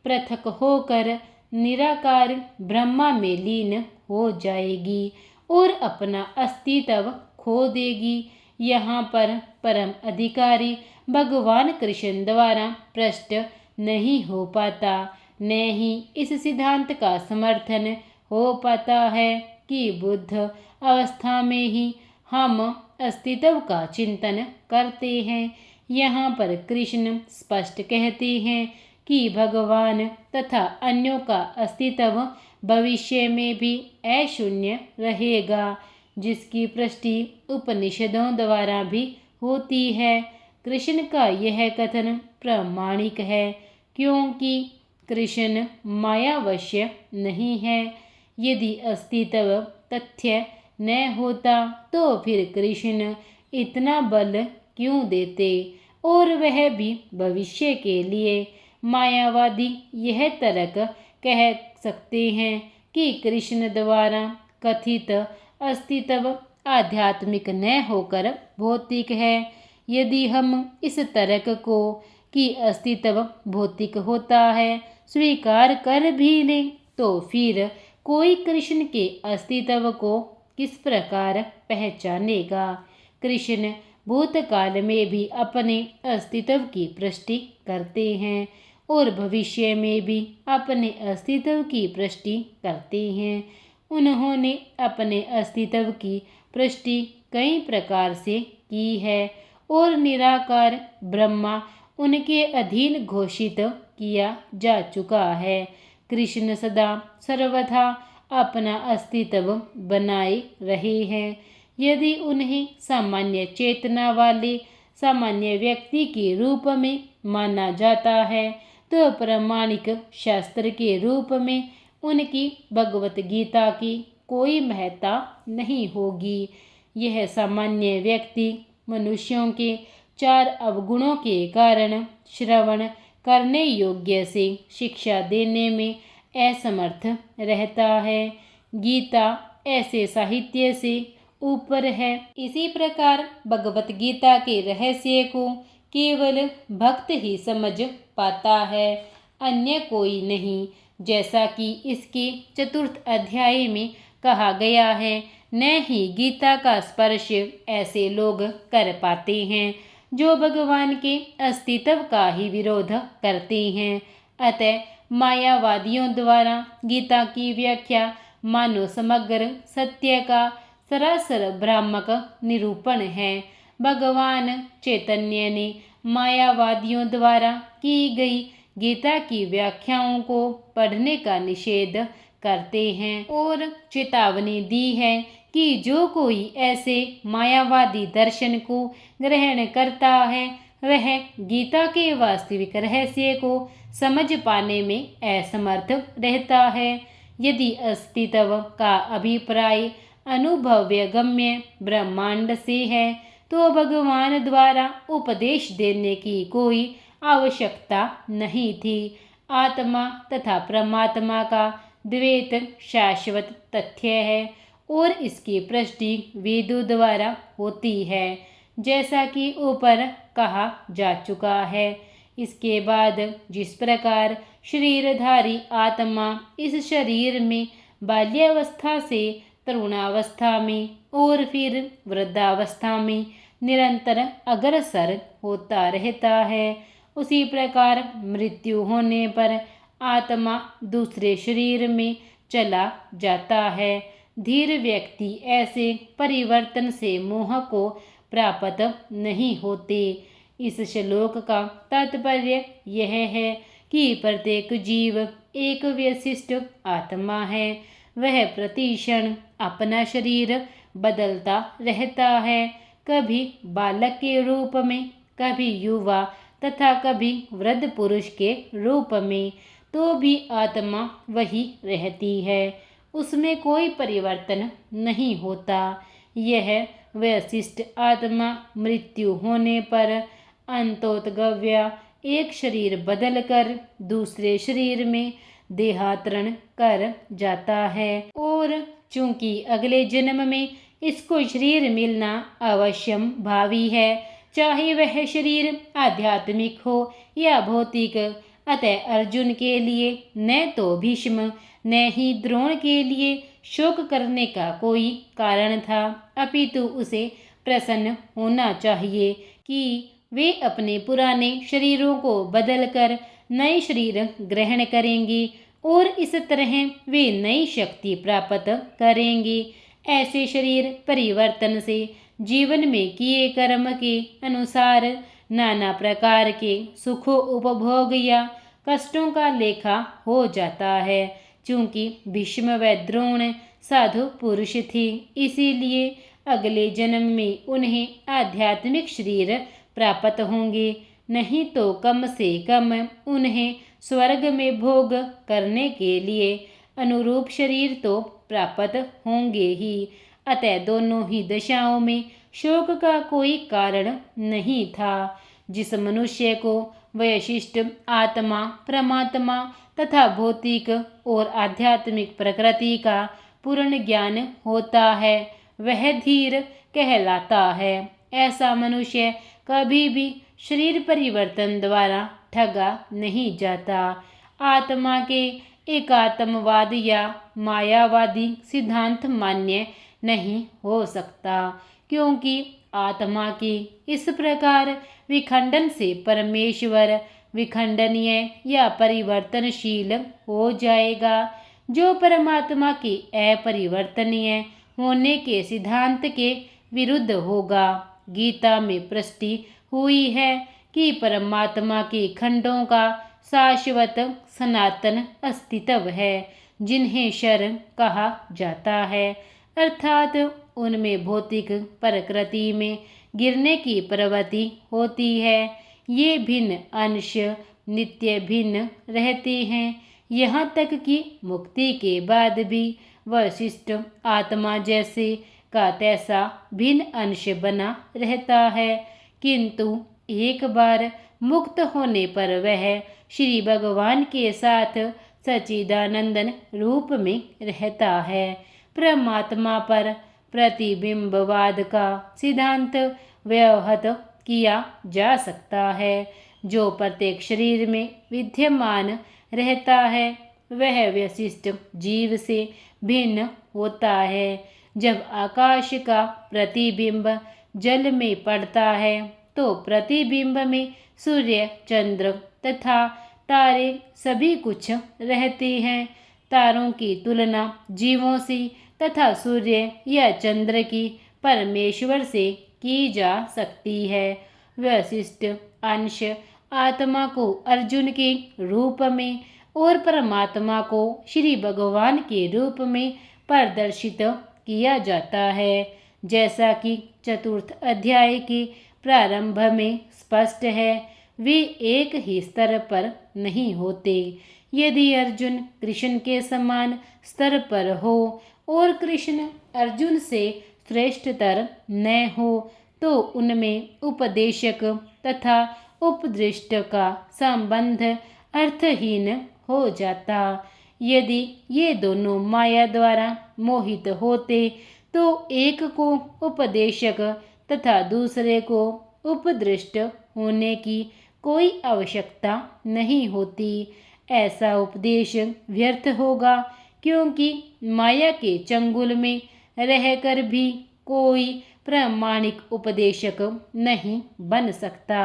A: पृथक होकर निराकार ब्रह्मा में लीन हो जाएगी और अपना अस्तित्व खो देगी। यहाँ पर परम अधिकारी भगवान कृष्ण द्वारा प्रष्ट नहीं हो पाता, न ही इस सिद्धांत का समर्थन हो पाता है कि बुद्ध अवस्था में ही हम अस्तित्व का चिंतन करते हैं। यहाँ पर कृष्ण स्पष्ट कहते हैं कि भगवान तथा अन्यों का अस्तित्व भविष्य में भी अशून्य रहेगा, जिसकी पुष्टि उपनिषदों द्वारा भी होती है। कृष्ण का यह कथन प्रामाणिक है क्योंकि कृष्ण मायावश्य नहीं है। यदि अस्तित्व तथ्य न होता तो फिर कृष्ण इतना बल क्यों देते, और वह भी भविष्य के लिए। मायावादी यह तर्क कह सकते हैं कि कृष्ण द्वारा कथित अस्तित्व आध्यात्मिक न होकर भौतिक है। यदि हम इस तर्क को कि अस्तित्व भौतिक होता है स्वीकार कर भी लें तो फिर कोई कृष्ण के अस्तित्व को किस प्रकार पहचानेगा। कृष्ण भूतकाल में भी अपने अस्तित्व की पुष्टि करते हैं और भविष्य में भी अपने अस्तित्व की पुष्टि करते हैं। उन्होंने अपने अस्तित्व की पुष्टि कई प्रकार से की है और निराकार ब्रह्मा उनके अधीन घोषित किया जा चुका है। कृष्ण सदा सर्वथा अपना अस्तित्व बनाए रहे हैं। यदि उन्हें सामान्य चेतना वाले सामान्य व्यक्ति के रूप में माना जाता है तो प्रामाणिक शास्त्र के रूप में उनकी भगवत गीता की कोई महत्ता नहीं होगी। यह सामान्य व्यक्ति मनुष्यों के 4 अवगुणों के कारण श्रवण करने योग्य से शिक्षा देने में असमर्थ रहता है। गीता ऐसे साहित्य से ऊपर है। इसी प्रकार भगवत गीता के रहस्य को केवल भक्त ही समझ पाता है, अन्य कोई नहीं। जैसा कि इसके 4th अध्याय में कहा गया है, न ही गीता का स्पर्श ऐसे लोग कर पाते हैं जो भगवान के अस्तित्व का ही विरोध करते हैं। अतः मायावादियों द्वारा गीता की व्याख्या मानो समग्र सत्य का सरासर भ्रामक निरूपण है। भगवान चैतन्य ने मायावादियों द्वारा की गई गीता की व्याख्याओं को पढ़ने का निषेध करते हैं और चेतावनी दी है कि जो कोई ऐसे मायावादी दर्शन को ग्रहण करता है वह गीता के वास्तविक रहस्य को समझ पाने में असमर्थ रहता है। यदि अस्तित्व का अभिप्राय अनुभव्य गम्य ब्रह्मांड से है तो भगवान द्वारा उपदेश देने की कोई आवश्यकता नहीं थी। आत्मा तथा परमात्मा का द्वैत शाश्वत तथ्य है और इसकी पुष्टि वेदों द्वारा होती है, जैसा कि ऊपर कहा जा चुका है। इसके बाद जिस प्रकार शरीरधारी आत्मा इस शरीर में बाल्यावस्था से तरुणावस्था में और फिर वृद्धावस्था में निरंतर अग्रसर होता रहता है, उसी प्रकार मृत्यु होने पर आत्मा दूसरे शरीर में चला जाता है। धीर व्यक्ति ऐसे परिवर्तन से मोह को प्राप्त नहीं होते। इस श्लोक का तात्पर्य यह है कि प्रत्येक जीव एक विशिष्ट आत्मा है। वह प्रतिक्षण अपना शरीर बदलता रहता है, कभी बालक के रूप में, कभी युवा तथा कभी वृद्ध पुरुष के रूप में, तो भी आत्मा वही रहती है, उसमें कोई परिवर्तन नहीं होता। यह विशिष्ट आत्मा मृत्यु होने पर अंतोत्गव्य एक शरीर बदलकर दूसरे शरीर में देहांतरण कर जाता है और चूंकि अगले जन्म में इसको शरीर मिलना अवश्यम भावी है, चाहे वह शरीर आध्यात्मिक हो या भौतिक। अतः अर्जुन के लिए न तो भीष्म न ही द्रोण के लिए शोक करने का कोई कारण था, अपितु उसे प्रसन्न होना चाहिए कि वे अपने पुराने शरीरों को बदलकर नए शरीर ग्रहण करेंगे और इस तरह वे नई शक्ति प्राप्त करेंगे। ऐसे शरीर परिवर्तन से जीवन में किए कर्म के अनुसार नाना प्रकार के सुखों उपभोग या कष्टों का लेखा हो जाता है। चूंकि भीष्म व द्रोण साधु पुरुष थे, इसीलिए अगले जन्म में उन्हें आध्यात्मिक शरीर प्राप्त होंगे, नहीं तो कम से कम उन्हें स्वर्ग में भोग करने के लिए अनुरूप शरीर तो प्राप्त होंगे ही। अतः दोनों ही दशाओं में शोक का कोई कारण नहीं था। जिस मनुष्य को वैशिष्ट आत्मा, परमात्मा तथा भौतिक और आध्यात्मिक प्रकृति का पूर्ण ज्ञान होता है, वह धीर कहलाता है। ऐसा मनुष्य कभी भी शरीर परिवर्तन द्वारा ठगा नहीं जाता। आत्मा के एकात्मवाद या मायावादी सिद्धांत मान्य नहीं हो सकता, क्योंकि आत्मा के इस प्रकार विखंडन से परमेश्वर विखंडनीय या परिवर्तनशील हो जाएगा, जो परमात्मा के अपरिवर्तनीय होने के सिद्धांत के विरुद्ध होगा। गीता में पुष्टि हुई है कि परमात्मा के खंडों का शाश्वत सनातन अस्तित्व है, जिन्हें शर कहा जाता है, अर्थात उनमें भौतिक प्रकृति में गिरने की प्रवृत्ति होती है। ये भिन्न अंश नित्य भिन्न रहते हैं, यहाँ तक कि मुक्ति के बाद भी वशिष्ठ आत्मा जैसे का तैसा भिन्न अंश बना रहता है, किंतु एक बार मुक्त होने पर वह श्री भगवान के साथ सच्चिदानंदन रूप में रहता है। परमात्मा पर प्रतिबिंबवाद का सिद्धांत व्याहत किया जा सकता है। जो प्रत्येक शरीर में विद्यमान रहता है, वह विशिष्ट जीव से भिन्न होता है। जब आकाश का प्रतिबिंब जल में पड़ता है, तो प्रतिबिंब में सूर्य, चंद्र तथा तारे सभी कुछ रहते हैं। तारों की तुलना जीवों से तथा सूर्य या चंद्र की परमेश्वर से की जा सकती है। विशिष्ट अंश आत्मा को अर्जुन के रूप में और परमात्मा को श्री भगवान के रूप में प्रदर्शित किया जाता है, जैसा कि चतुर्थ अध्याय के प्रारंभ में स्पष्ट है। वे एक ही स्तर पर नहीं होते। यदि अर्जुन कृष्ण के समान स्तर पर हो और कृष्ण अर्जुन से श्रेष्ठतर न हो, तो उनमें उपदेशक तथा उपदृष्ट का संबंध अर्थहीन हो जाता। यदि ये दोनों माया द्वारा मोहित होते तो एक को उपदेशक तथा दूसरे को उपदृष्ट होने की कोई आवश्यकता नहीं होती। ऐसा उपदेश व्यर्थ होगा, क्योंकि माया के चंगुल में रहकर भी कोई प्रामाणिक उपदेशक नहीं बन सकता।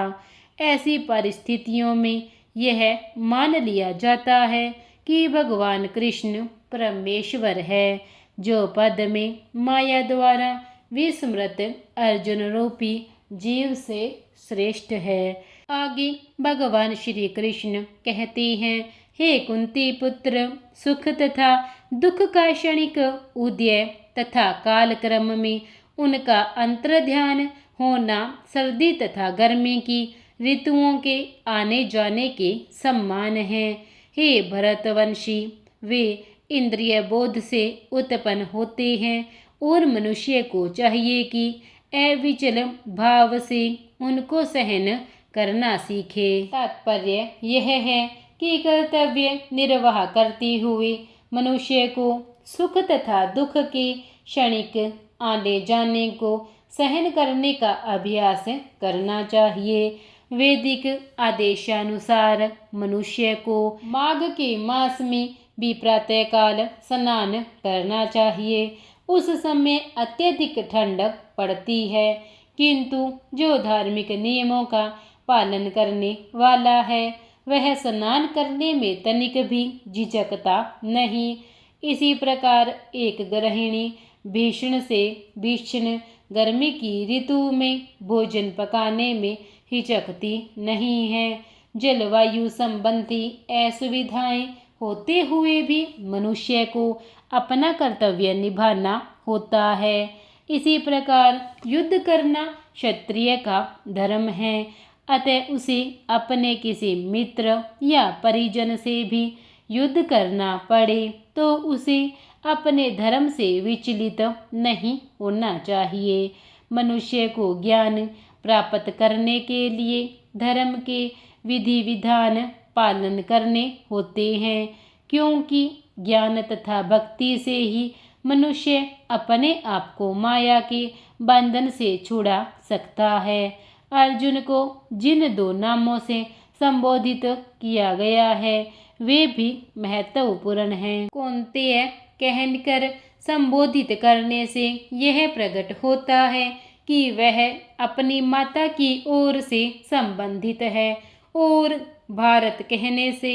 A: ऐसी परिस्थितियों में यह मान लिया जाता है कि भगवान कृष्ण परमेश्वर है, जो पद में माया द्वारा विस्मृत अर्जुन रूपी जीव से श्रेष्ठ है। आगे भगवान श्री कृष्ण कहते हैं, हे कुंती पुत्र, सुख तथा दुख का क्षणिक उदय तथा कालक्रम में उनका अंतर्ध्यान होना सर्दी तथा गर्मी की ऋतुओं के आने जाने के समान है। हे भरतवंशी, वे इंद्रिय बोध से उत्पन्न होते हैं और मनुष्य को चाहिए कि अविचल भाव से उनको सहन करना सीखे। तात्पर्य यह है कि कर्तव्य निर्वाह करते हुए मनुष्य को सुख तथा दुख के क्षणिक आने जाने को सहन करने का अभ्यास करना चाहिए। वैदिक आदेशानुसार मनुष्य को माघ के मास में भी प्रातःकाल स्नान करना चाहिए। उस समय अत्यधिक ठंड पड़ती है, किंतु जो धार्मिक नियमों का पालन करने वाला है वह स्नान करने में तनिक भी झिझकता नहीं। इसी प्रकार एक गृहिणी भीषण से भीषण गर्मी की ऋतु में भोजन पकाने में हिचकती नहीं है। जलवायु संबंधी असुविधाएं होते हुए भी मनुष्य को अपना कर्तव्य निभाना होता है। इसी प्रकार युद्ध करना क्षत्रिय का धर्म है, अतः उसे अपने किसी मित्र या परिजन से भी युद्ध करना पड़े तो उसे अपने धर्म से विचलित नहीं होना चाहिए। मनुष्य को ज्ञान प्राप्त करने के लिए धर्म के विधि विधान पालन करने होते हैं, क्योंकि ज्ञान तथा भक्ति से ही मनुष्य अपने आप को माया के बंधन से छुड़ा सकता है। अर्जुन को जिन दो नामों से संबोधित किया गया है वे भी महत्वपूर्ण हैं। कौन्तेय कहकर संबोधित करने से यह प्रकट होता है कि वह अपनी माता की ओर से संबंधित है, और भारत कहने से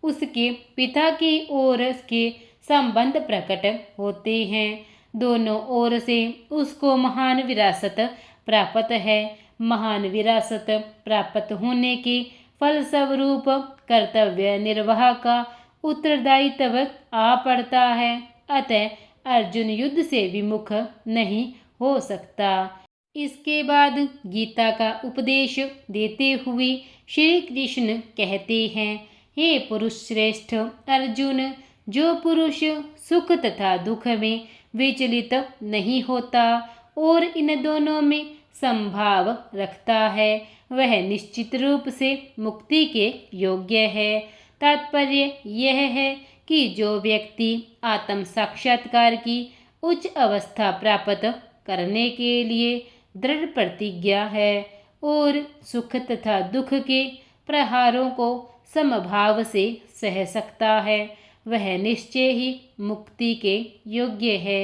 A: उसके पिता की ओर के संबंध प्रकट होते हैं। दोनों ओर से उसको महान विरासत प्राप्त है। महान विरासत प्राप्त होने के फलस्वरूप कर्तव्य निर्वाह का उत्तरदायित्व आ पड़ता है, अतः अर्जुन युद्ध से विमुख नहीं हो सकता। इसके बाद गीता का उपदेश देते हुए श्री कृष्ण कहते हैं, हे पुरुष श्रेष्ठ अर्जुन, जो पुरुष सुख तथा दुख में विचलित नहीं होता और इन दोनों में संभाव रखता है वह निश्चित रूप से मुक्ति के योग्य है। तात्पर्य यह है कि जो व्यक्ति आत्म साक्षात्कार की उच्च अवस्था प्राप्त करने के लिए दृढ़ प्रतिज्ञा है और सुख तथा दुख के प्रहारों को समभाव से सह सकता है, वह निश्चय ही मुक्ति के योग्य है।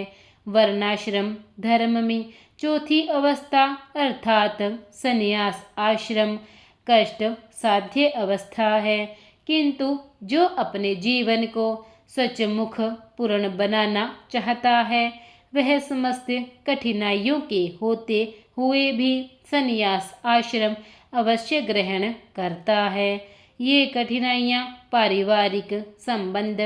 A: वर्णाश्रम धर्म में चौथी अवस्था अर्थात संन्यास आश्रम कष्ट साध्य अवस्था है, किंतु जो अपने जीवन को सचमुख पूर्ण बनाना चाहता है वह समस्त कठिनाइयों के होते हुए भी संन्यास आश्रम अवश्य ग्रहण करता है। ये कठिनाइयाँ पारिवारिक संबंध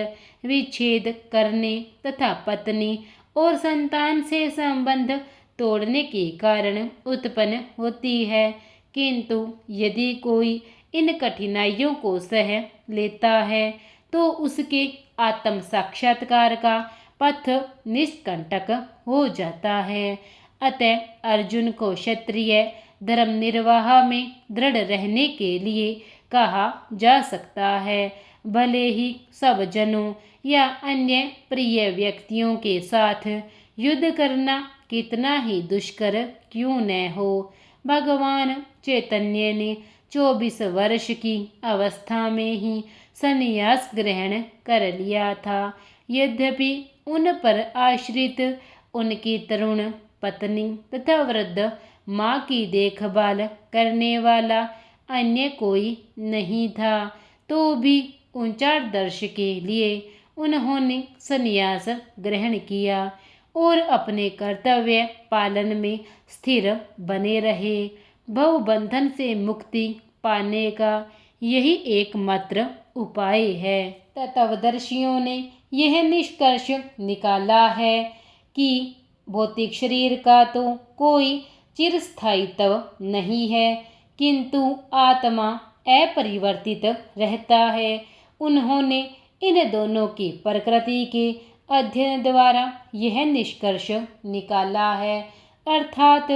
A: विच्छेद करने तथा पत्नी और संतान से संबंध तोड़ने के कारण उत्पन्न होती है, किंतु यदि कोई इन कठिनाइयों को सह लेता है तो उसके आत्म साक्षात्कार का पथ निष्कंटक हो जाता है। अतः अर्जुन को क्षत्रिय धर्म निर्वाह में दृढ़ रहने के लिए कहा जा सकता है। भले ही सब जनों या अन्य प्रिय व्यक्तियों के साथ युद्ध करना कितना ही दुष्कर क्यों न हो, भगवान चैतन्य ने 24 वर्ष की अवस्था में ही संन्यास ग्रहण कर लिया था। यद्यपि उन पर आश्रित उनकी तरुण पत्नी तथा वृद्ध माँ की देखभाल करने वाला अन्य कोई नहीं था, तो भी ऊंचा आदर्श के लिए उन्होंने संन्यास ग्रहण किया और अपने कर्तव्य पालन में स्थिर बने रहे। भवबंधन से मुक्ति पाने का यही एकमात्र उपाय है। तत्वदर्शियों ने यह निष्कर्ष निकाला है कि भौतिक शरीर का तो कोई चिरस्थायित्व नहीं है, किंतु आत्मा अपरिवर्तित रहता है। उन्होंने इन दोनों की प्रकृति के अध्ययन द्वारा यह निष्कर्ष निकाला है, अर्थात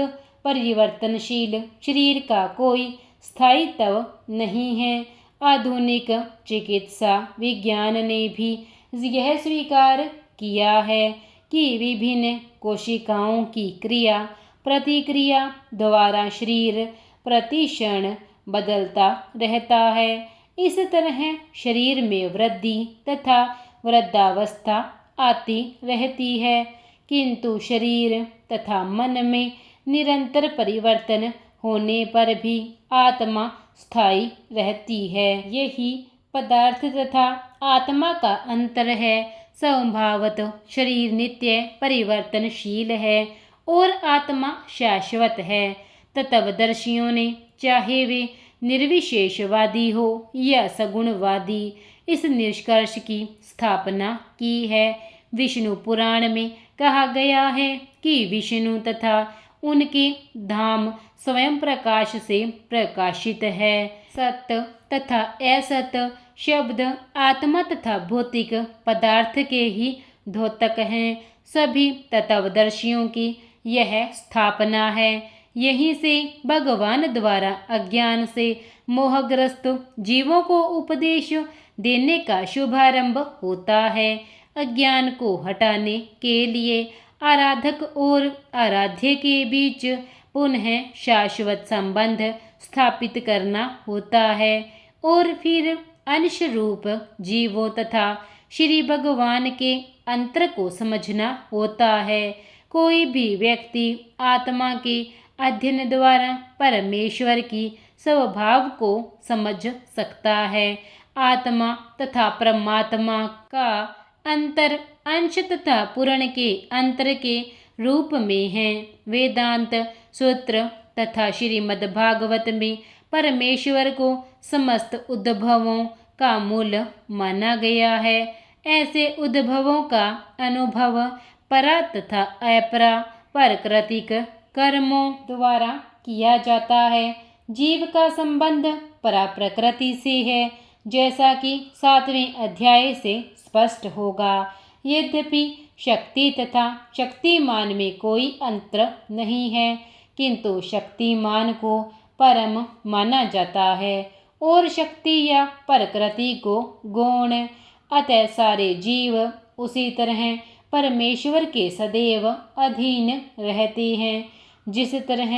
A: परिवर्तनशील शरीर का कोई स्थायित्व नहीं है। आधुनिक चिकित्सा विज्ञान ने भी यह स्वीकार किया है कि विभिन्न कोशिकाओं की क्रिया प्रतिक्रिया द्वारा शरीर प्रतिक्षण बदलता रहता है। इस तरह शरीर में वृद्धि तथा वृद्धावस्था आती रहती है, किंतु शरीर तथा मन में निरंतर परिवर्तन होने पर भी आत्मा स्थायी रहती है। यही पदार्थ तथा आत्मा का अंतर है। स्वभावत शरीर नित्य परिवर्तनशील है और आत्मा शाश्वत है। तत्वदर्शियों ने चाहे वे निर्विशेषवादी हो या सगुणवादी इस निष्कर्ष की स्थापना की है। विष्णु पुराण में कहा गया है कि विष्णु तथा उनके धाम स्वयं प्रकाश से प्रकाशित है। सत्य तथा असत शब्द आत्मा तथा भौतिक पदार्थ के ही द्योतक हैं। सभी तत्वदर्शियों की यह स्थापना है। यहीं से भगवान द्वारा अज्ञान से मोहग्रस्त जीवों को उपदेश देने का शुभारंभ होता है। अज्ञान को हटाने के लिए आराधक और आराध्य के बीच पुनः शाश्वत संबंध स्थापित करना होता है और फिर अंश रूप जीवों तथा श्री भगवान के अंतर को समझना होता है। कोई भी व्यक्ति आत्मा के अध्ययन द्वारा परमेश्वर की स्वभाव को समझ सकता है। आत्मा तथा परमात्मा का अंतर अंश तथा पूर्ण के अंतर के रूप में है। वेदांत सूत्र तथा श्रीमद् भागवत में परमेश्वर को समस्त उद्भवों का मूल माना गया है। ऐसे उद्भवों का अनुभव परा तथा अपरा प्राकृतिक कर्मों द्वारा किया जाता है। जीव का संबंध परा प्रकृति से है, जैसा कि 7वें अध्याय से स्पष्ट होगा। यद्यपि शक्ति तथा शक्तिमान में कोई अंतर नहीं है, किंतु शक्तिमान को परम माना जाता है और शक्ति या प्रकृति को गौण। अतः सारे जीव उसी तरह परमेश्वर के सदैव अधीन रहते हैं, जिस तरह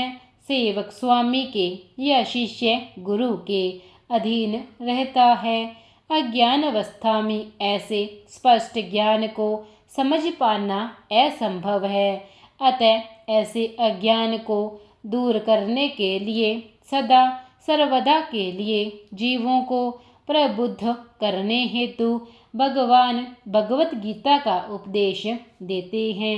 A: सेवक स्वामी के या शिष्य गुरु के अधीन रहता है। अज्ञान अवस्था में ऐसे स्पष्ट ज्ञान को समझ पाना असंभव है। अतः ऐसे अज्ञान को दूर करने के लिए सदा सर्वदा के लिए जीवों को प्रबुद्ध करने हेतु भगवान भगवत गीता का उपदेश देते हैं।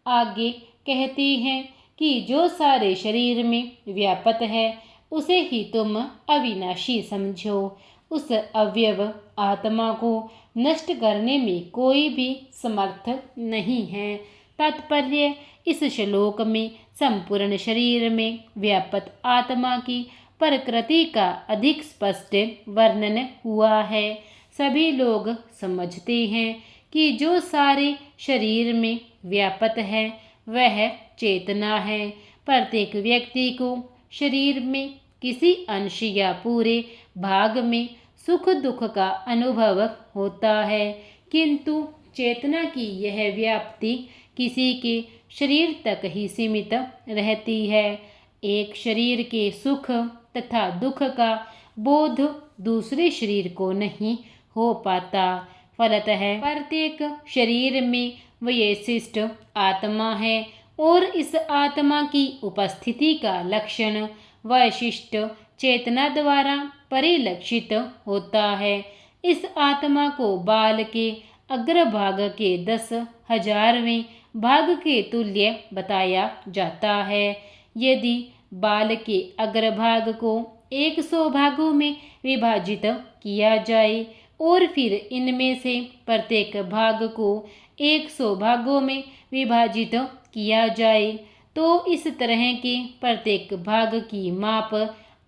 A: आगे कहते हैं कि जो सारे शरीर में व्यापत है उसे ही तुम अविनाशी समझो। उस अवयव आत्मा को नष्ट करने में कोई भी समर्थ नहीं है। तात्पर्य इस श्लोक में संपूर्ण शरीर में व्यापत आत्मा की प्रकृति का अधिक स्पष्ट वर्णन हुआ है। सभी लोग समझते हैं कि जो सारे शरीर में व्यापत है वह चेतना है। प्रत्येक व्यक्ति को शरीर में किसी अंश या पूरे भाग में सुख दुख का अनुभव होता है, किंतु चेतना की यह व्याप्ति किसी के शरीर तक ही सीमित रहती है। एक शरीर के सुख तथा दुख का बोध दूसरे शरीर को नहीं हो पाता। फलतः प्रत्येक शरीर में वैशिष्ट आत्मा है और इस आत्मा की उपस्थिति का लक्षण वैशिष्ट चेतना द्वारा परिलक्षित होता है। इस आत्मा को बाल के अग्रभाग के 10,000वें भाग के तुल्य बताया जाता है। यदि बाल के अग्रभाग को 100 भागों में विभाजित किया जाए और फिर इनमें से प्रत्येक भाग को 100 भागों में विभाजित किया जाए तो इस तरह के प्रत्येक भाग की माप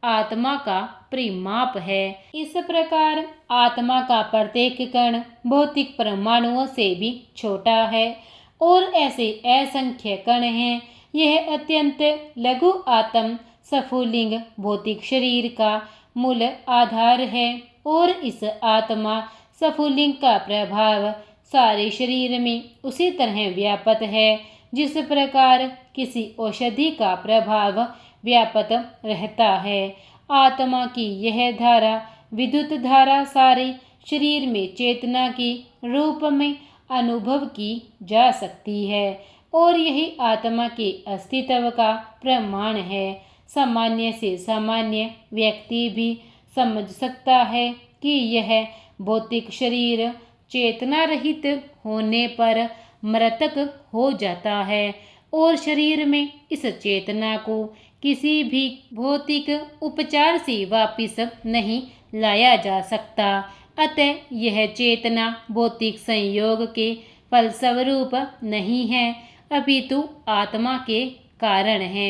A: आत्मा का परिमाप है। इस प्रकार आत्मा का प्रत्येक कण भौतिक परमाणुओं से भी छोटा है और ऐसे असंख्य कण हैं। यह अत्यंत लघु आत्म स्फुलिंग भौतिक शरीर का मूल आधार है और इस आत्मा स्फुलिंग का प्रभाव सारे शरीर में उसी तरह व्यापक है जिस प्रकार किसी औषधि का प्रभाव व्यापक रहता है। आत्मा की यह धारा विद्युत धारा सारे शरीर में चेतना के रूप में अनुभव की जा सकती है और यही आत्मा के अस्तित्व का प्रमाण है। सामान्य से सामान्य व्यक्ति भी समझ सकता है कि यह भौतिक शरीर चेतना रहित होने पर मृतक हो जाता है और शरीर में इस चेतना को किसी भी भौतिक उपचार से वापस नहीं लाया जा सकता। अतः यह चेतना भौतिक संयोग के फलस्वरूप नहीं है अपितु आत्मा के कारण है।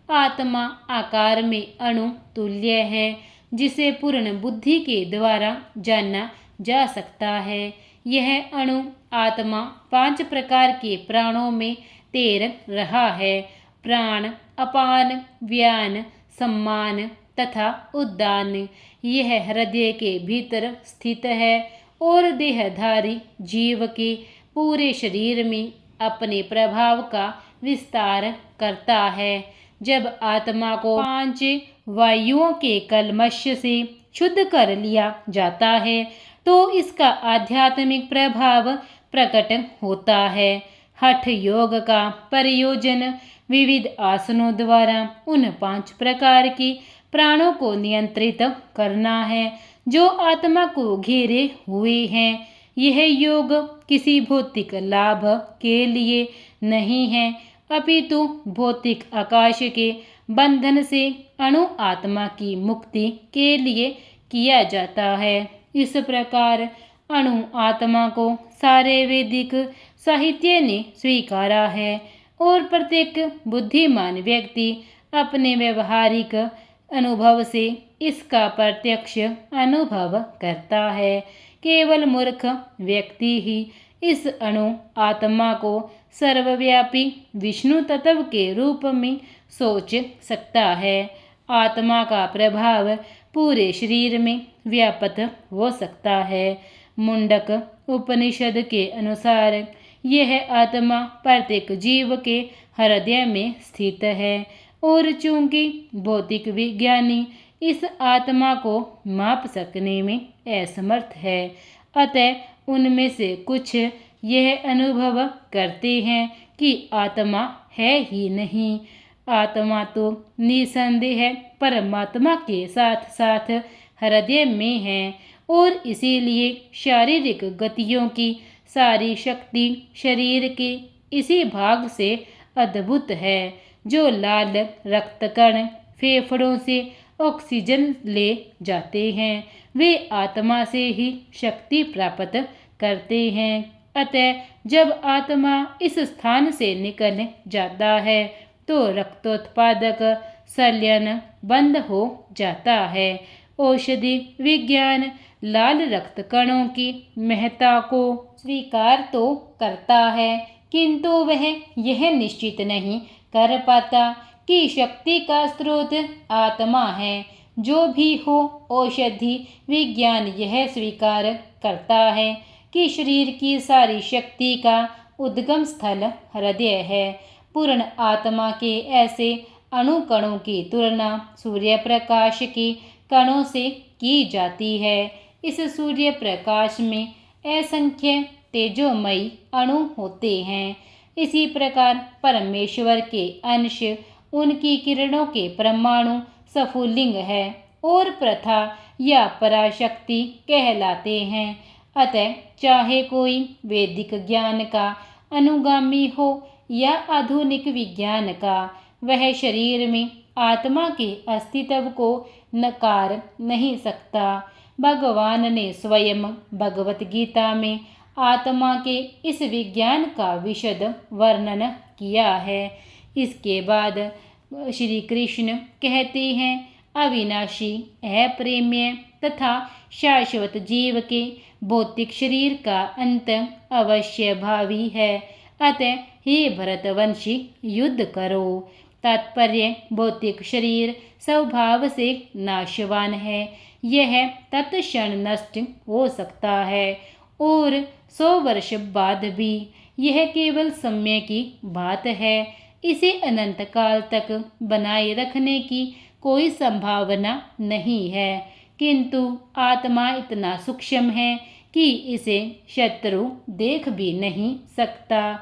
A: आत्मा आकार में अणु तुल्य है जिसे पूर्ण बुद्धि के द्वारा जाना जा सकता है। यह अणु आत्मा 5 प्रकार के प्राणों में तैर रहा है। प्राण, अपान, व्यान, सम्मान तथा उद्दान। यह हृदय के भीतर स्थित है और देहधारी जीव के पूरे शरीर में अपने प्रभाव का विस्तार करता है। जब आत्मा को 5 वायुओं के कल्मश से शुद्ध कर लिया जाता है तो इसका आध्यात्मिक प्रभाव प्रकट होता है। हठ योग का प्रयोजन विविध आसनों द्वारा उन 5 प्रकार के प्राणों को नियंत्रित करना है जो आत्मा को घेरे हुए हैं। यह योग किसी भौतिक लाभ के लिए नहीं है अपितु भौतिक आकाश के बंधन से अणु आत्मा की मुक्ति के लिए किया जाता है। इस प्रकार अणु आत्मा को सारे वैदिक साहित्य ने स्वीकारा है और प्रत्येक बुद्धिमान व्यक्ति अपने व्यवहारिक अनुभव से इसका प्रत्यक्ष अनुभव करता है। केवल मूर्ख व्यक्ति ही इस अणु आत्मा को सर्वव्यापी विष्णु तत्व के रूप में सोच सकता है। आत्मा का प्रभाव पूरे शरीर में व्यापक हो सकता है। मुंडक उपनिषद के अनुसार यह आत्मा प्रत्येक जीव के हृदय में स्थित है और चूंकि भौतिक विज्ञानी इस आत्मा को माप सकने में असमर्थ है अतः उनमें से कुछ यह अनुभव करते हैं कि आत्मा है ही नहीं। आत्मा तो निसंदेह परमात्मा के साथ साथ हृदय में है और इसीलिए शारीरिक गतियों की सारी शक्ति शरीर के इसी भाग से अद्भुत है। जो लाल रक्त कण फेफड़ों से ऑक्सीजन ले जाते हैं वे आत्मा से ही शक्ति प्राप्त करते हैं। अतः जब आत्मा इस स्थान से निकल जाता है तो रक्तोत्पादक संलयन बंद हो जाता है। औषधि विज्ञान लाल रक्त कणों की महत्ता को स्वीकार तो करता है किंतु वह यह निश्चित नहीं कर पाता कि शक्ति का स्रोत आत्मा है। जो भी हो, औषधि विज्ञान यह स्वीकार करता है कि शरीर की सारी शक्ति का उद्गम स्थल हृदय है। पूर्ण आत्मा के ऐसे अणुकणों की तुलना सूर्य प्रकाश के कणों से की जाती है। इस सूर्य प्रकाश में असंख्य तेजोमयी अणु होते हैं। इसी प्रकार परमेश्वर के अंश उनकी किरणों के परमाणु स्फुलिंग है और प्रथा या पराशक्ति कहलाते हैं। अतः चाहे कोई वैदिक ज्ञान का अनुगामी हो या आधुनिक विज्ञान का, वह शरीर में आत्मा के अस्तित्व को नकार नहीं सकता। भगवान ने स्वयं भगवत गीता में आत्मा के इस विज्ञान का विशद वर्णन किया है। इसके बाद श्री कृष्ण कहते हैं, अविनाशी, अप्रेम्य तथा शाश्वत जीव के भौतिक शरीर का अंत अवश्य भावी है। अतः हे भरतवंशी, युद्ध करो। तात्पर्य, भौतिक शरीर स्वभाव से नाशवान है। यह तत्क्षण नष्ट हो सकता है और 100 वर्ष बाद भी। यह केवल समय की बात है। इसे अनंत काल तक बनाए रखने की कोई संभावना नहीं है। किंतु आत्मा इतना सूक्ष्म है कि इसे शत्रु देख भी नहीं सकता।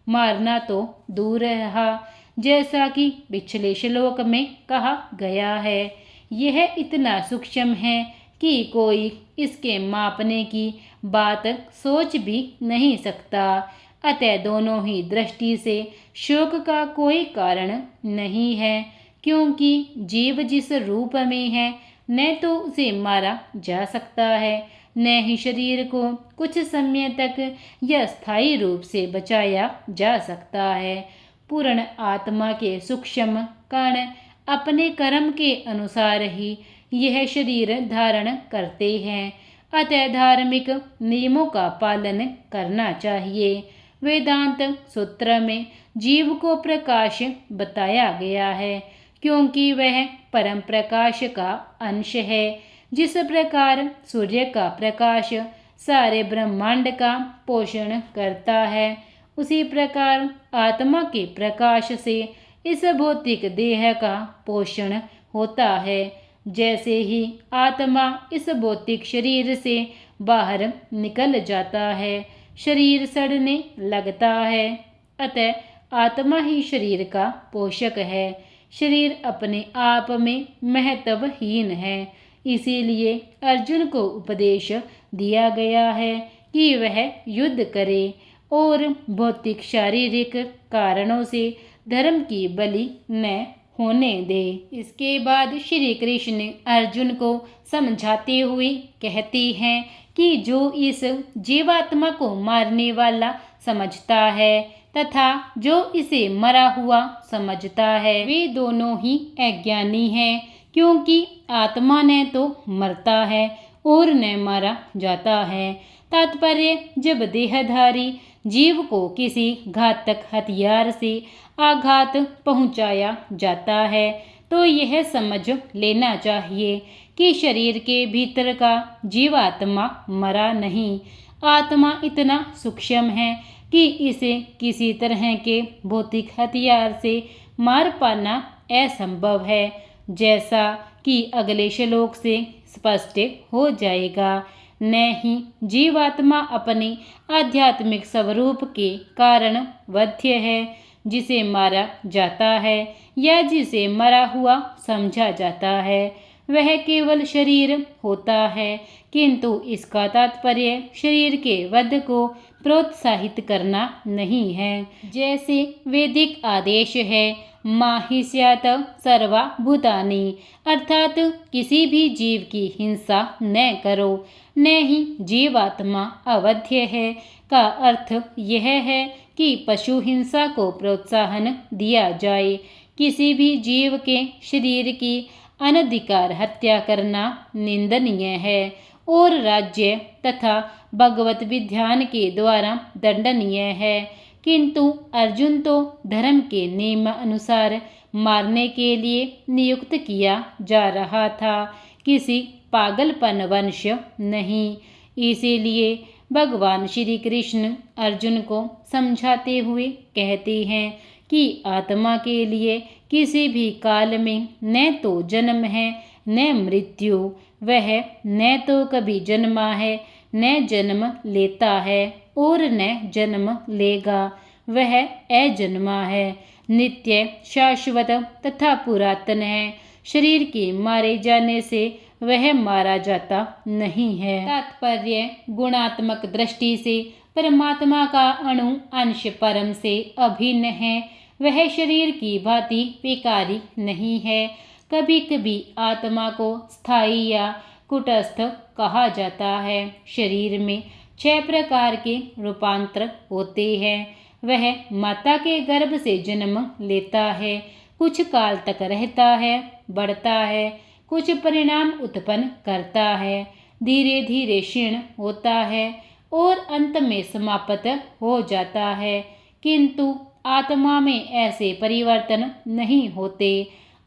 A: मारना तो दूर रहा, जैसा कि पिछले श्लोक में कहा गया है, यह इतना सूक्ष्म है कि कोई इसके मापने की बात सोच भी नहीं सकता। अतः दोनों ही दृष्टि से शोक का कोई कारण नहीं है, क्योंकि जीव जिस रूप में है, न तो उसे मारा जा सकता है, न ही शरीर को कुछ समय तक या स्थायी रूप से बचाया जा सकता है। पूर्ण आत्मा के सूक्ष्म कण अपने कर्म के अनुसार ही यह शरीर धारण करते हैं। अतः धार्मिक नियमों का पालन करना चाहिए। वेदांत सूत्र में जीव को प्रकाश बताया गया है, क्योंकि वह परम प्रकाश का अंश है। जिस प्रकार सूर्य का प्रकाश सारे ब्रह्मांड का पोषण करता है, उसी प्रकार आत्मा के प्रकाश से इस भौतिक देह का पोषण होता है। जैसे ही आत्मा इस भौतिक शरीर से बाहर निकल जाता है, शरीर सड़ने लगता है। अतः आत्मा ही शरीर का पोषक है। शरीर अपने आप में महत्वहीन है। इसीलिए अर्जुन को उपदेश दिया गया है कि वह युद्ध करे और भौतिक शारीरिक कारणों से धर्म की बलि न होने दे। इसके बाद श्री कृष्ण अर्जुन को समझाते हुए कहते हैं कि जो इस जीवात्मा को मारने वाला समझता है तथा जो इसे मरा हुआ समझता है, वे दोनों ही अज्ञानी हैं, क्योंकि आत्मा न तो मरता है और न मारा जाता है। तात्पर्य, जब देहधारी जीव को किसी घातक हथियार से आघात पहुंचाया जाता है, तो यह समझ लेना चाहिए कि शरीर के भीतर का जीवात्मा मरा नहीं। आत्मा इतना सूक्ष्म है कि इसे किसी तरह के भौतिक हथियार से मार पाना असंभव है, जैसा कि अगले श्लोक से स्पष्ट हो जाएगा। न ही जीवात्मा अपने आध्यात्मिक स्वरूप के कारण वध्य है, जिसे मारा जाता है या जिसे मरा हुआ समझा जाता है। वह केवल शरीर होता है, किंतु इसका तात्पर्य शरीर के वध को प्रोत्साहित करना नहीं है। जैसे वैदिक आदेश है, माहि स्यात् सर्वा भूतानि, अर्थात किसी भी जीव की हिंसा न करो। न ही जीवात्मा अवध्य है का अर्थ यह है कि पशु हिंसा को प्रोत्साहन दिया जाए। किसी भी जीव के शरीर की अनधिकार हत्या करना निंदनीय है और राज्य तथा भगवत विधान के द्वारा दंडनीय है। किंतु अर्जुन तो धर्म के नियम अनुसार मारने के लिए नियुक्त किया जा रहा था, किसी पागलपन वंश नहीं। इसीलिए भगवान श्री कृष्ण अर्जुन को समझाते हुए कहते हैं कि आत्मा के लिए किसी भी काल में न तो जन्म है न मृत्यु, वह न तो कभी जन्मा है न जन्म लेता है और न जन्म लेगा, वह अजन्मा है, नित्य शाश्वत तथा पुरातन है। शरीर के मारे जाने से वह मारा जाता नहीं है। तात्पर्य, गुणात्मक दृष्टि से परमात्मा का अणु अंश परम से अभिन्न है, वह शरीर की भांति विकारी नहीं है। कभी कभी आत्मा को स्थायी या कुटस्थ कहा जाता है। शरीर में 6 प्रकार के रूपांतर होते हैं। वह माता के गर्भ से जन्म लेता है, कुछ काल तक रहता है, बढ़ता है, कुछ परिणाम उत्पन्न करता है, धीरे धीरे क्षीण होता है और अंत में समाप्त हो जाता है। किंतु आत्मा में ऐसे परिवर्तन नहीं होते।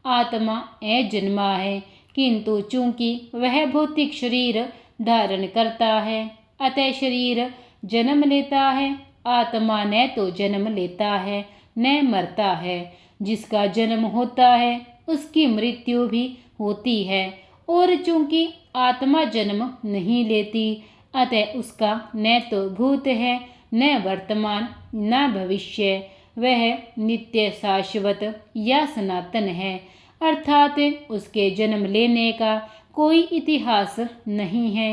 A: आत्मा अजन्मा है, किंतु चूंकि वह भौतिक शरीर धारण करता है, अतः शरीर जन्म लेता है। आत्मा न तो जन्म लेता है न मरता है। जिसका जन्म होता है उसकी मृत्यु भी होती है, और चूंकि आत्मा जन्म नहीं लेती, अतः उसका न तो भूत है न वर्तमान न भविष्य, वह नित्य शाश्वत या सनातन है, अर्थात उसके जन्म लेने का कोई इतिहास नहीं है।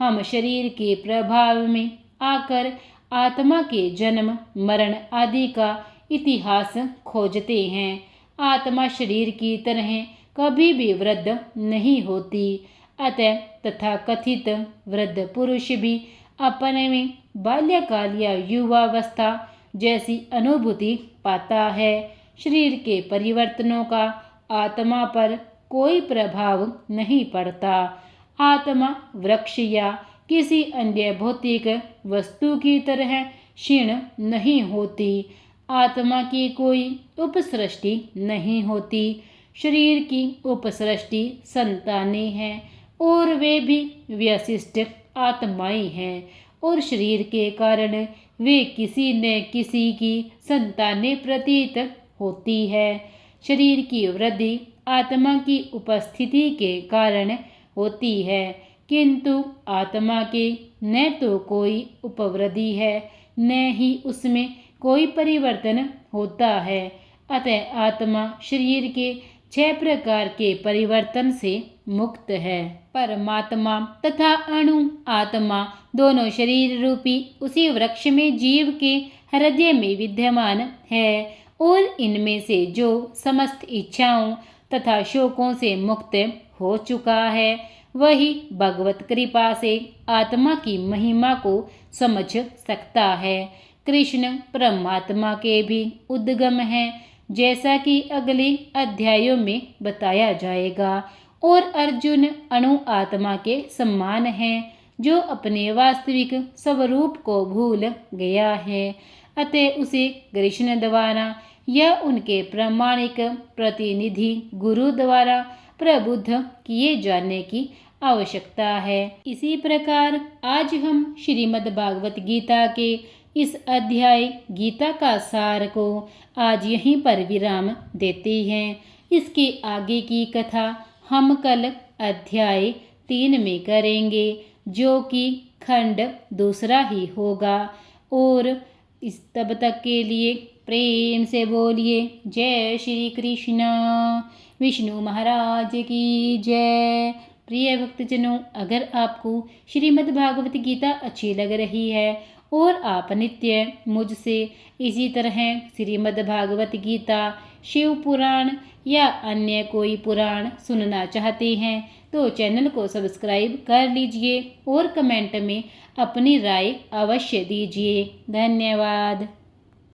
A: हम शरीर के प्रभाव में आकर आत्मा के जन्म मरण आदि का इतिहास खोजते हैं। आत्मा शरीर की तरह कभी भी वृद्ध नहीं होती, अतः तथाकथित वृद्ध पुरुष भी अपने में बाल्यकाल या युवावस्था जैसी अनुभूति पाता है। शरीर के परिवर्तनों का आत्मा पर कोई प्रभाव नहीं पड़ता। आत्मा वृक्ष या किसी अन्य भौतिक वस्तु की तरह क्षीण नहीं होती। आत्मा की कोई उपसृष्टि नहीं होती। शरीर की उपसृष्टि संतानें हैं और वे भी व्यशिष्ट आत्माएं हैं, और शरीर के कारण वे किसी न किसी की संतानें प्रतीत होती है। शरीर की वृद्धि आत्मा की उपस्थिति के कारण होती है, किंतु आत्मा के न तो कोई उपवृद्धि है न ही उसमें कोई परिवर्तन होता है। अतः आत्मा शरीर के 6 प्रकार के परिवर्तन से मुक्त है। परमात्मा तथा अणु आत्मा दोनों शरीर रूपी उसी वृक्ष में जीव के हृदय में विद्यमान है, और इनमें से जो समस्त इच्छाओं तथा शोकों से मुक्त हो चुका है, वही भगवत कृपा से आत्मा की महिमा को समझ सकता है। कृष्ण परमात्मा के भी उद्गम है, जैसा कि अगले अध्यायों में बताया जाएगा, और अर्जुन अणु आत्मा के समान है, जो अपने वास्तविक स्वरूप को भूल गया है। अतः उसे कृष्ण द्वारा या उनके प्रामाणिक प्रतिनिधि गुरु द्वारा प्रबुद्ध किए जाने की आवश्यकता है। इसी प्रकार आज हम श्रीमद् भागवत गीता के इस अध्याय गीता का सार को आज यहीं पर विराम देते हैं। इसके आगे की कथा हम कल अध्याय 3 में करेंगे, जो कि खंड 2 ही होगा। और इस तब तक के लिए प्रेम से बोलिए जय श्री कृष्ण। विष्णु महाराज की जय। प्रिय भक्तजनों, अगर आपको श्रीमद् भागवत गीता अच्छी लग रही है और आप नित्य मुझसे इसी तरह श्रीमद् भागवत गीता, शिव पुराण या अन्य कोई पुराण सुनना चाहते हैं, तो चैनल को सब्सक्राइब कर लीजिए और कमेंट में अपनी राय अवश्य दीजिए। धन्यवाद।